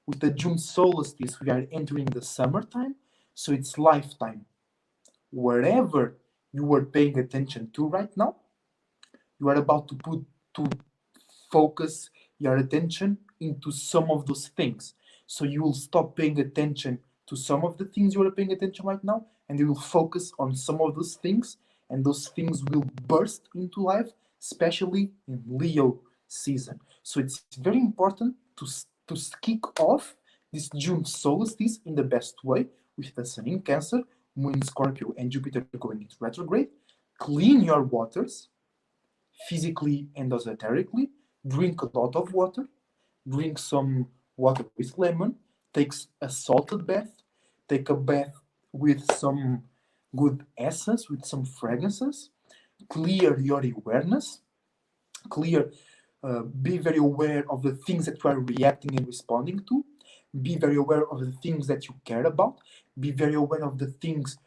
With the June solstice, we are entering the summertime, so it's lifetime. Wherever you were paying attention to right now, you are about to put to focus your attention into some of those things. So you will stop paying attention to some of the things you are paying attention right now, and you will focus on some of those things, and those things will burst into life, especially in Leo season. So it's very important to kick off this June solstice in the best way, with the Sun in Cancer, Moon in Scorpio, and Jupiter going into retrograde. Clean your waters, physically and esoterically. Drink a lot of water. Drink some water with lemon. Take a salted bath. Take a bath with some good essence, with some fragrances. Clear your awareness. Be very aware of the things that you are reacting and responding to. Be very aware of the things that you care about. Be very aware of the things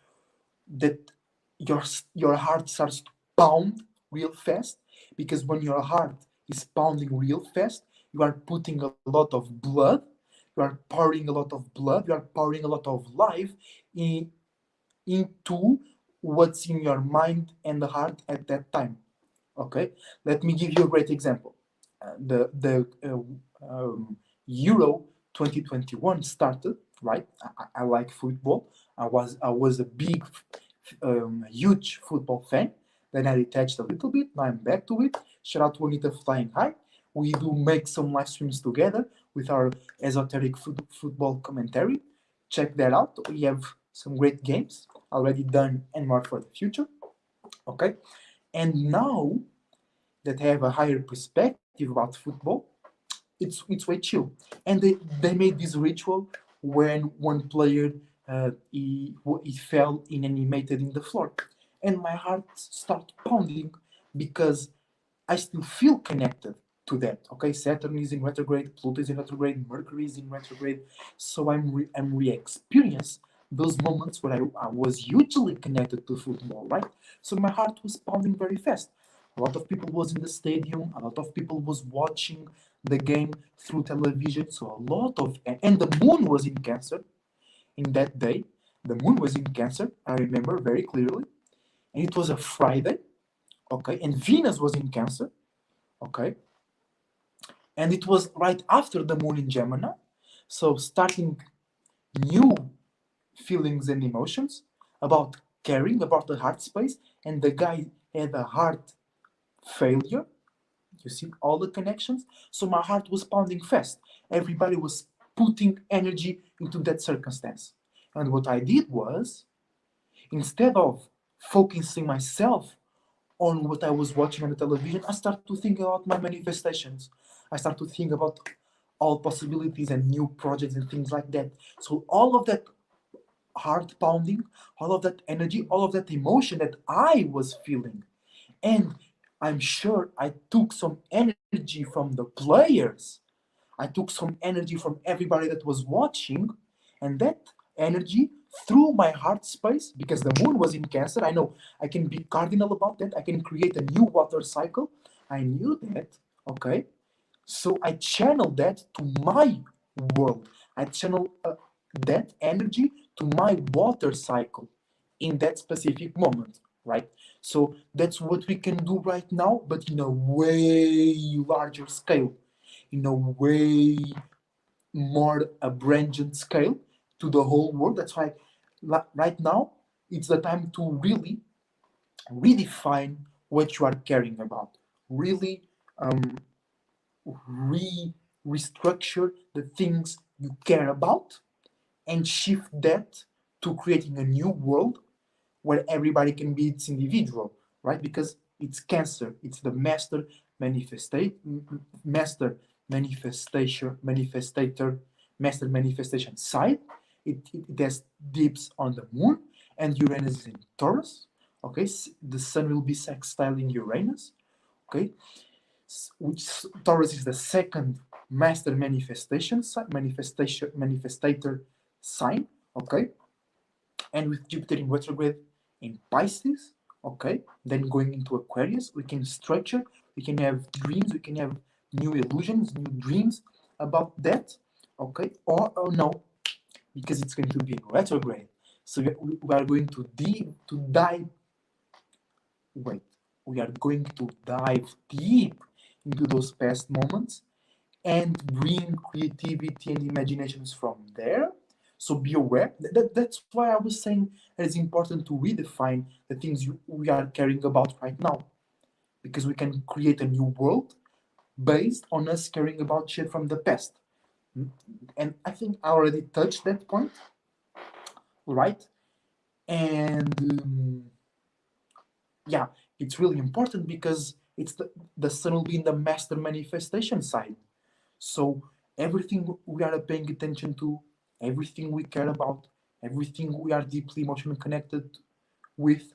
that your heart starts to pound real fast, because when your heart is pounding real fast, you are putting a lot of blood, you are pouring a lot of blood, you are pouring a lot of life into what's in your mind and the heart at that time. Okay, let me give you a great example. The Euro 2021 started, right? I like football. I was a big, huge football fan. Then I detached a little bit. Now I'm back to it. Shout out to Anita Flying High. We do make some live streams together with our esoteric football commentary. Check that out. We have some great games already done and more for the future. Okay, and now that I have a higher perspective about football, it's way chill. And they made this ritual when one player he fell inanimated in the floor, and my heart started pounding because I still feel connected to that. Okay, Saturn is in retrograde, Pluto is in retrograde, Mercury is in retrograde, so I'm re-experience those moments where I was hugely connected to football, right? So my heart was pounding very fast. A lot of people was in the stadium. A lot of people was watching the game through television. So a lot of, and the moon was in Cancer in that day. The moon was in Cancer. I remember very clearly, and it was a Friday. Okay, and Venus was in Cancer. Okay, and it was right after the moon in Gemini. So starting new feelings and emotions about caring about the heart space, and the guy had a heart failure. You see all the connections? So my heart was pounding fast. Everybody was putting energy into that circumstance. And what I did was, instead of focusing myself on what I was watching on the television, I started to think about my manifestations. I started to think about all possibilities and new projects and things like that. So all of that heart pounding, all of that energy, all of that emotion that I was feeling, and I'm sure I took some energy from the players. I took some energy from everybody that was watching, and that energy through my heart space, because the moon was in Cancer. I know I can be cardinal about that. I can create a new water cycle. I knew that, okay? So I channeled that to my world. I channel that energy to my water cycle in that specific moment, right? So that's what we can do right now, but in a way larger scale, in a way more abundant scale to the whole world. That's why right now it's the time to really redefine what you are caring about. Really restructure the things you care about and shift that to creating a new world where everybody can be its individual, right? Because it's Cancer, it's the master master manifestation side. It has dips on the moon, and Uranus is in Taurus. Okay, the sun will be sextiling Uranus. Okay, which Taurus is the second master manifestator sign. Okay, and with Jupiter in retrograde in Pisces, okay, then going into Aquarius, we can structure, we can have dreams, we can have new illusions, new dreams about that, okay, or no, because it's going to be in retrograde. So we are going to dive. Wait, we are going to dive deep into those past moments and bring creativity and imaginations from there. So be aware. That's why I was saying that it's important to redefine the things we are caring about right now, because we can create a new world based on us caring about shit from the past. And I think I already touched that point, right? And yeah, it's really important because it's the sun will be in the master manifestation side. So everything we are paying attention to, everything we care about, everything we are deeply emotionally connected with,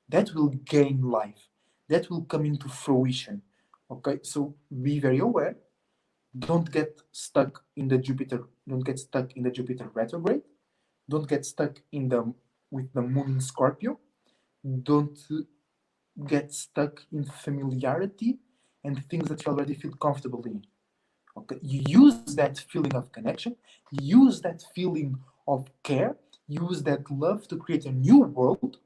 that will gain life. That will come into fruition. Okay, so be very aware. Don't get stuck in the Jupiter. Don't get stuck in the Jupiter retrograde. Don't get stuck in the with the moon in Scorpio. Don't get stuck in familiarity and things that you already feel comfortable in. Okay, you use that feeling of connection, use that feeling of care, use that love to create a new world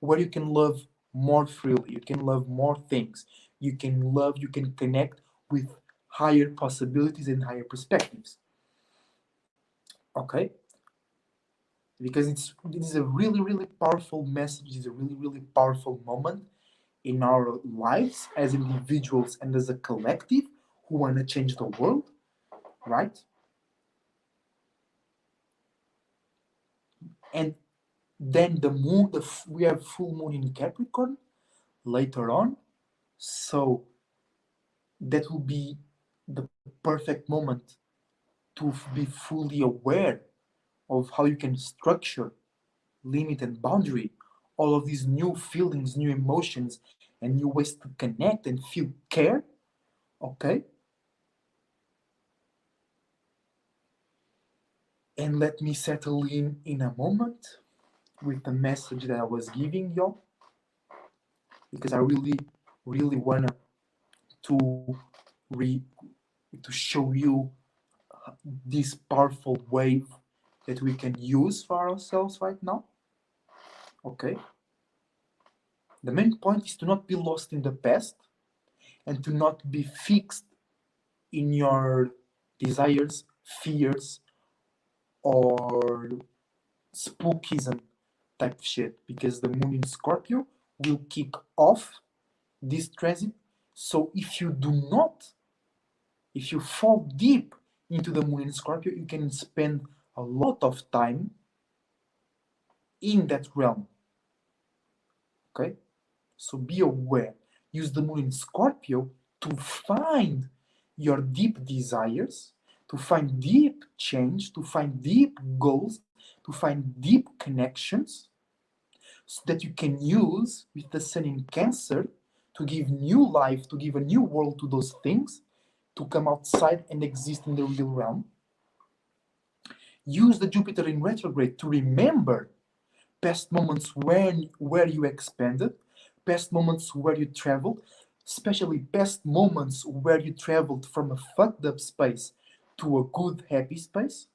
where you can love more freely, you can love more things, you can connect with higher possibilities and higher perspectives. Okay, because this is a really really powerful message. It's a really really powerful moment in our lives as individuals and as a collective who want to change the world, right? And then the moon, we have full moon in Capricorn later on, so that will be the perfect moment to be fully aware of how you can structure limit and boundary all of these new feelings, new emotions, and new ways to connect and feel care. Okay, and let me settle in a moment with the message that I was giving y'all, because I really really wanna to re to show you this powerful wave that we can use for ourselves right now. Okay, the main point is to not be lost in the past and to not be fixed in your desires, fears, or spookism type shit, because the moon in Scorpio will kick off this transit. So if you fall deep into the moon in Scorpio, you can spend a lot of time in that realm. Okay, so be aware. Use the moon in Scorpio to find your deep desires, to find deep change, to find deep goals, to find deep connections, so that you can use with the sun in Cancer to give new life, to give a new world to those things, to come outside and exist in the real realm. Use the Jupiter in retrograde to remember past moments where you expanded, past moments where you traveled, especially past moments where you traveled from a fucked up space to a good, happy space.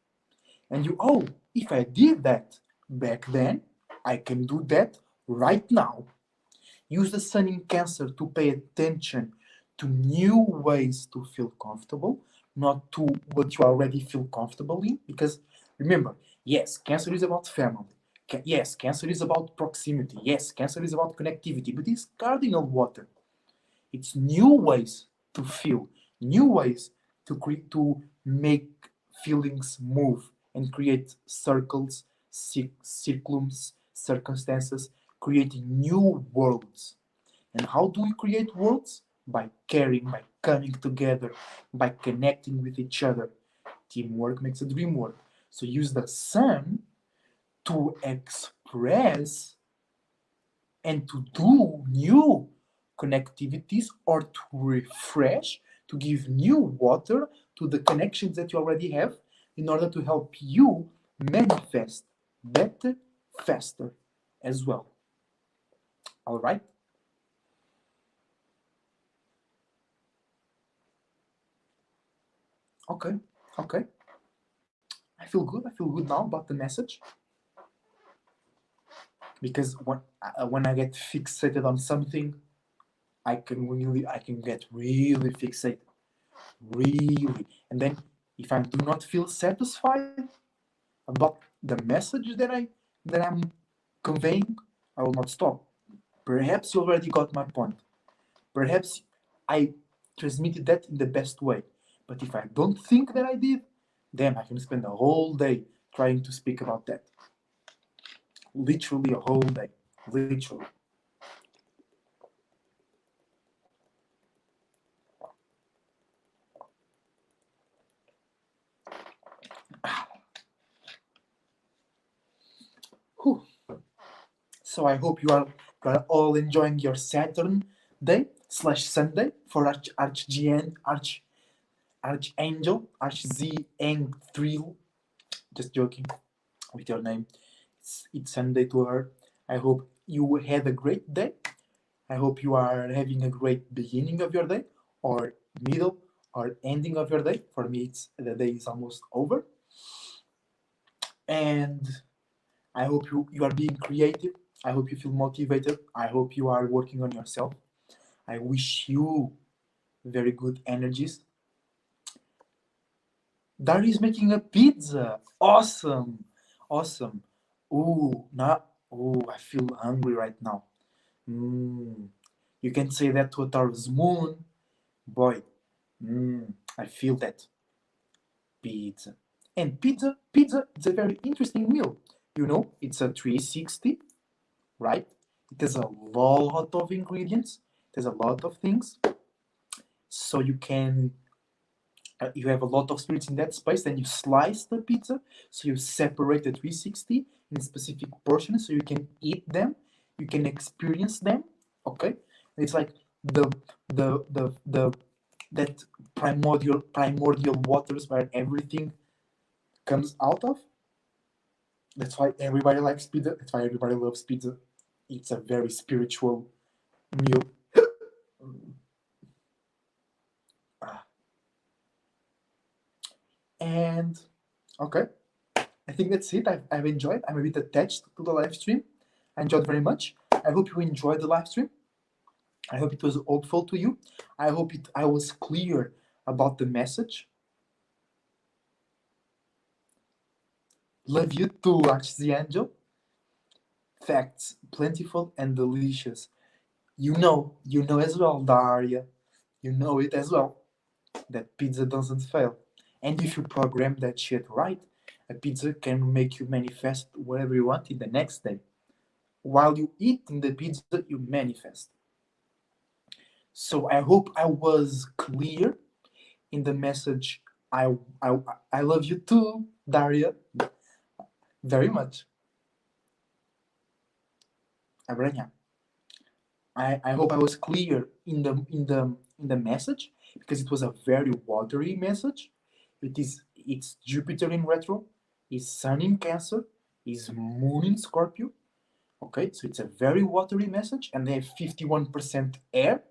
And you, oh, if I did that back then, I can do that right now. Use the sun in Cancer to pay attention to new ways to feel comfortable, not to what you already feel comfortable in. Because remember, yes, Cancer is about family. Yes, Cancer is about proximity. Yes, Cancer is about connectivity. But it's cardinal water. It's new ways to feel, new ways to make feelings move and create circles, circlums, circumstances, creating new worlds. And how do we create worlds? By caring, by coming together, by connecting with each other. Teamwork makes a dream work. So use the sun to express and to do new connectivities, or to refresh, to give new water to the connections that you already have, in order to help you manifest better, faster as well. All right? Okay, okay. I feel good. I feel good now about the message, because when I get fixated on something, I can get really fixated, really. And then if I do not feel satisfied about the message that I'm conveying, I will not stop. Perhaps you already got my point. Perhaps I transmitted that in the best way. But if I don't think that I did, then I can spend a whole day trying to speak about that. Literally a whole day. Literally. Whew. So I hope you are all enjoying your Saturn day slash Sunday for Archangel, Archz Eng Thrill. Just joking with your name. It's Sunday to her. I hope you had a great day. I hope you are having a great beginning of your day, or middle, or ending of your day. For me, it's the day is almost over. And I hope you are being creative. I hope you feel motivated. I hope you are working on yourself. I wish you very good energies. Dari is making a pizza. Awesome. Awesome. Ooh, now, ooh, I feel hungry right now. You can say that to a Taurus moon. Boy, I feel that. Pizza. And pizza is a very interesting meal. You know, it's a 360, right? It has a lot of ingredients. It has a lot of things. So you have a lot of spirits in that space. Then you slice the pizza. So you separate the 360 in specific portions so you can eat them. You can experience them. Okay? It's like the that primordial waters where everything comes out of. That's why everybody likes pizza. That's why everybody loves pizza. It's a very spiritual meal. And okay, I think that's it. I've enjoyed. I'm a bit attached to the live stream. I enjoyed very much. I hope you enjoyed the live stream. I hope it was helpful to you. I hope I was clear about the message. Love you too, Archangel. Facts, plentiful and delicious. You know as well, Daria. You know it as well. That pizza doesn't fail. And if you program that shit right, a pizza can make you manifest whatever you want in the next day. While you eating the pizza, you manifest. So I hope I was clear in the message. I I, I love you too, Daria, very much. Abranha. I hope I was clear in the message because it was a very watery message. It's Jupiter in retro, it's Sun in Cancer, it's Moon in Scorpio. Okay, so it's a very watery message, and they have 51% air.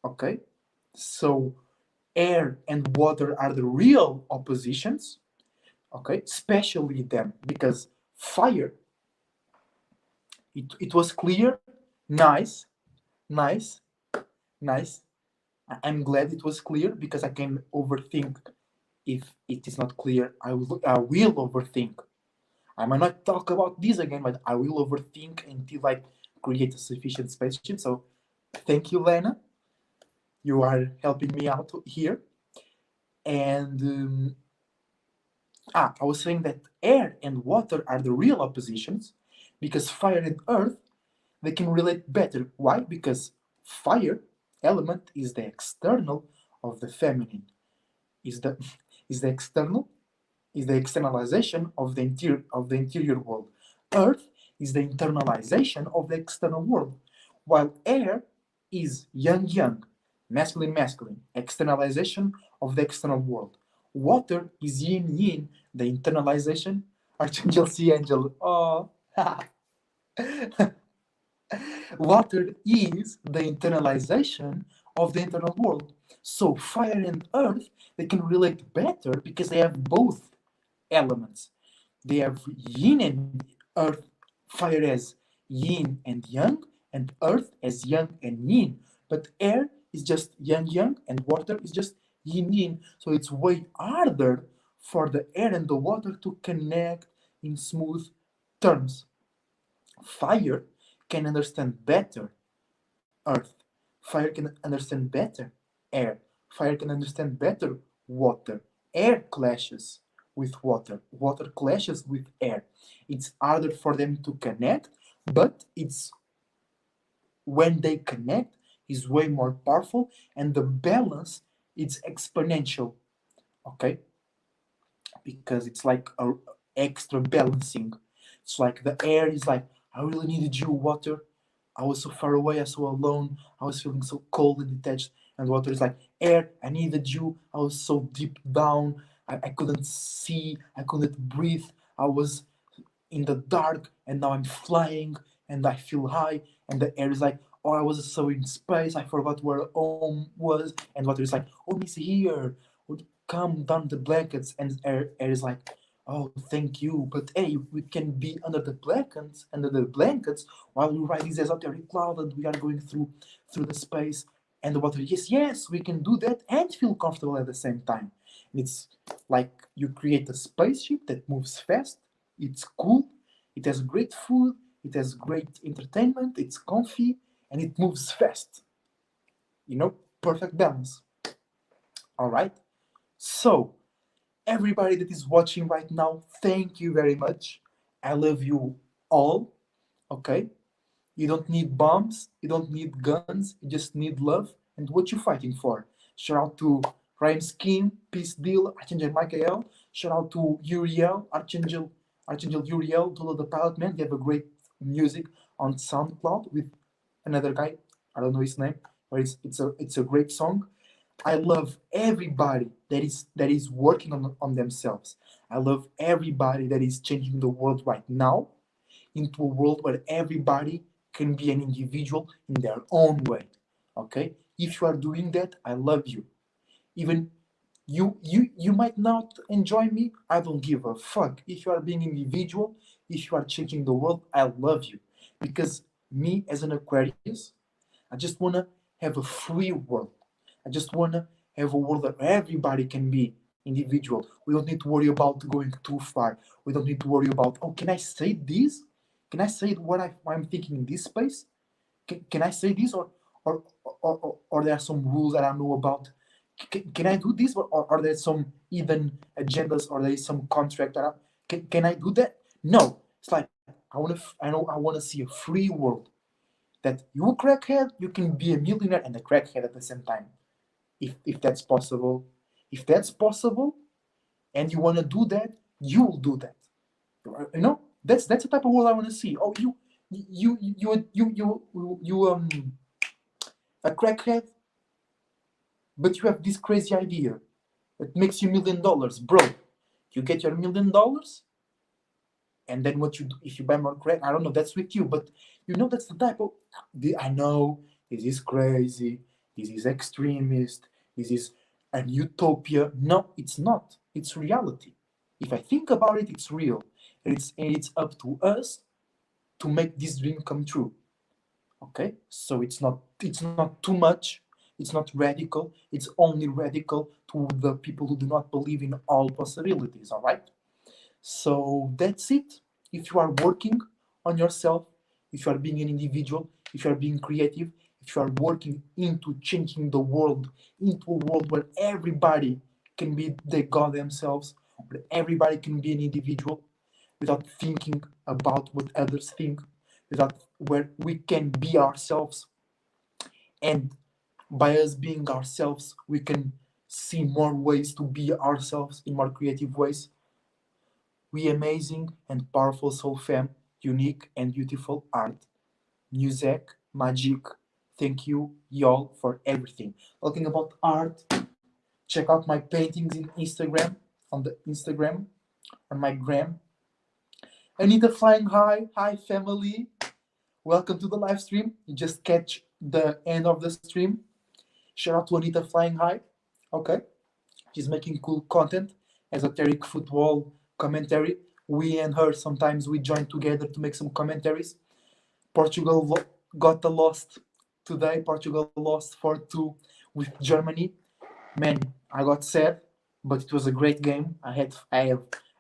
Okay, so air and water are the real oppositions. Okay, especially them because fire. It was clear, nice, nice, nice. I'm glad it was clear because I can overthink. If it is not clear, I will overthink. I might not talk about this again, but I will overthink until I create a sufficient spaceship. So thank you, Lena. You are helping me out here. And I was saying that air and water are the real oppositions because fire and earth, they can relate better. Why? Because fire element is the external of the feminine. Is the is the external is the externalization of the interior world. Earth is the internalization of the external world, while air is yang yang, masculine masculine, externalization of the external world. Water is yin yin, the internalization. Archangel C angel. Oh. Water is the internalization of the internal world. So fire and earth, they can relate better because they have both elements. They have yin and earth, fire as yin and yang, and earth as yang and yin. But air is just yang yang, and water is just yin yin. So it's way harder for the air and the water to connect in smooth terms. Fire can understand better earth. Fire can understand better air. Fire can understand better water. Air clashes with water. Water clashes with air. It's harder for them to connect, but it's when they connect is way more powerful, and the balance is exponential. Okay, because it's like a extra balancing. It's like the air is like, I really needed you, water. I was so far away, I was so alone, I was feeling so cold and detached. And water is like, air, I needed you. I was so deep down. I couldn't see, I couldn't breathe. I was in the dark, and now I'm flying and I feel high. And the air is like, oh, I was so in space, I forgot where home was. And water is like, home is here. Would calm down the blankets. And air is like, oh, thank you. But hey, we can be under the blankets while we ride this esoteric cloud and we are going through the space. And the water, yes, yes, we can do that and feel comfortable at the same time. And it's like you create a spaceship that moves fast, it's cool, it has great food, it has great entertainment, it's comfy, and it moves fast. Perfect balance. All right. So, everybody that is watching right now, thank you very much. I love you all. Okay. You don't need bombs, you don't need guns, you just need love and what you're fighting for. Shout out to Rhyme Scheme, Peace Deal, Archangel Michael. Shout out to Uriel, Archangel Uriel, Dolo the Pilot Man. They have a great music on SoundCloud with another guy. I don't know his name, but it's a great song. I love everybody that is working on themselves. I love everybody that is changing the world right now into a world where everybody can be an individual in their own way. Okay? If you are doing that, I love you. Even you might not enjoy me, I don't give a fuck. If you are being individual, if you are changing the world, I love you. Because me as an Aquarius, I just wanna have a free world. I just wanna have a world where everybody can be individual. We don't need to worry about going too far. We don't need to worry about, oh, can I say this? Can I say what I'm thinking in this space? Can I say this, or there are some rules that I know about? Can I do this, or are there some hidden agendas, or there is some contract that can I do that? No, it's like I want to see a free world that you a crackhead, you can be a millionaire and a crackhead at the same time, if that's possible. If that's possible, and you want to do that, you will do that. That's the type of world I want to see. Oh, you a crackhead, but you have this crazy idea that makes you $1 million, bro. You get your $1 million, and then what you do if you buy more crack? I don't know. That's with you, but that's the type of. I know this is crazy. This is extremist. This is an utopia. No, it's not. It's reality. If I think about it, it's real, and it's up to us to make this dream come true. Okay, so it's not too much, it's not radical, it's only radical to the people who do not believe in all possibilities. All right, so that's it. If you are working on yourself, if you are being an individual, if you are being creative, if you are working into changing the world into a world where everybody can be the god themselves, where everybody can be an individual without thinking about what others think, without where we can be ourselves, and by us being ourselves we can see more ways to be ourselves in more creative ways. We amazing and powerful soul fam, unique and beautiful art, music, magic. Thank you y'all for everything. Talking about art, check out my paintings in Instagram, on the Instagram, on my gram. Anita flying high, hi family. Welcome to the live stream. You just catch the end of the stream. Shout out to Anita Flying High. Okay. She's making cool content, esoteric football commentary. We and her sometimes we join together to make some commentaries. Portugal got the lost Today, Portugal lost 4-2 with Germany. Man, I got sad, but it was a great game. I have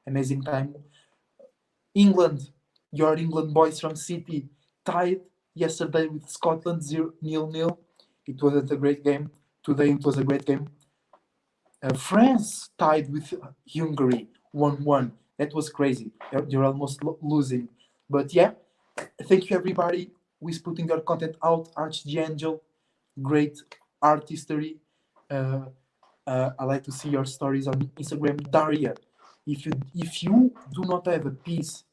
amazing time. England, your England boys from City tied yesterday with Scotland 0-0. It wasn't a great game. Today it was a great game. France tied with Hungary 1-1. That was crazy. They're almost losing. But yeah, thank you everybody who's putting your content out. Arch the Angel, great art history. Uh, I like to see your stories on Instagram. Daria, if you do not have a piece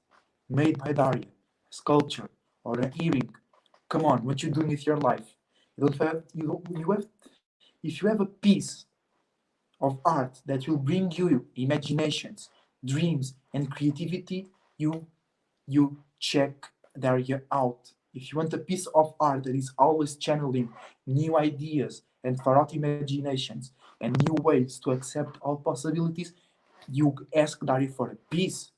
made by Daria, sculpture or an earring, come on, what you doing with your life? You don't have you have if you have a piece of art that will bring you imaginations, dreams, and creativity, you check Daria out. If you want a piece of art that is always channeling new ideas and far out imaginations and new ways to accept all possibilities, you ask Daria for a piece.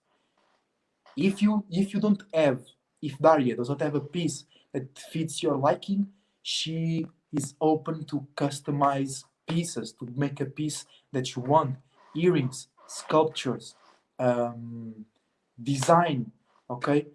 If you don't have, if Daria does not have a piece that fits your liking, she is open to customize pieces to make a piece that you want. Earrings, sculptures, um, design. Okay,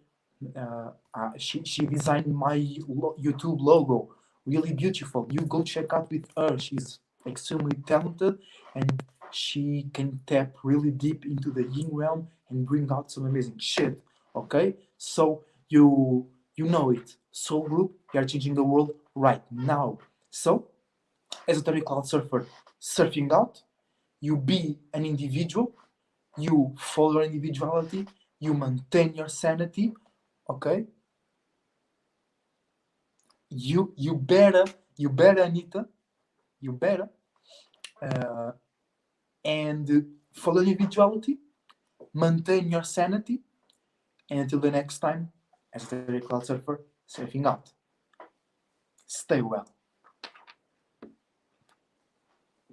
she designed my YouTube logo, really beautiful. You go check out with her. She's extremely talented, and she can tap really deep into the yin realm and bring out some amazing shit. Okay, so you know it. Soul Group, we are changing the world right now. So, Esoteric Cloud Surfer, surfing out. You be an individual. You follow your individuality. You maintain your sanity. Okay, you better Anita, you better uh, and follow individuality, maintain your sanity, and until the next time, as the Cloud Surfer, surfing out. Stay well.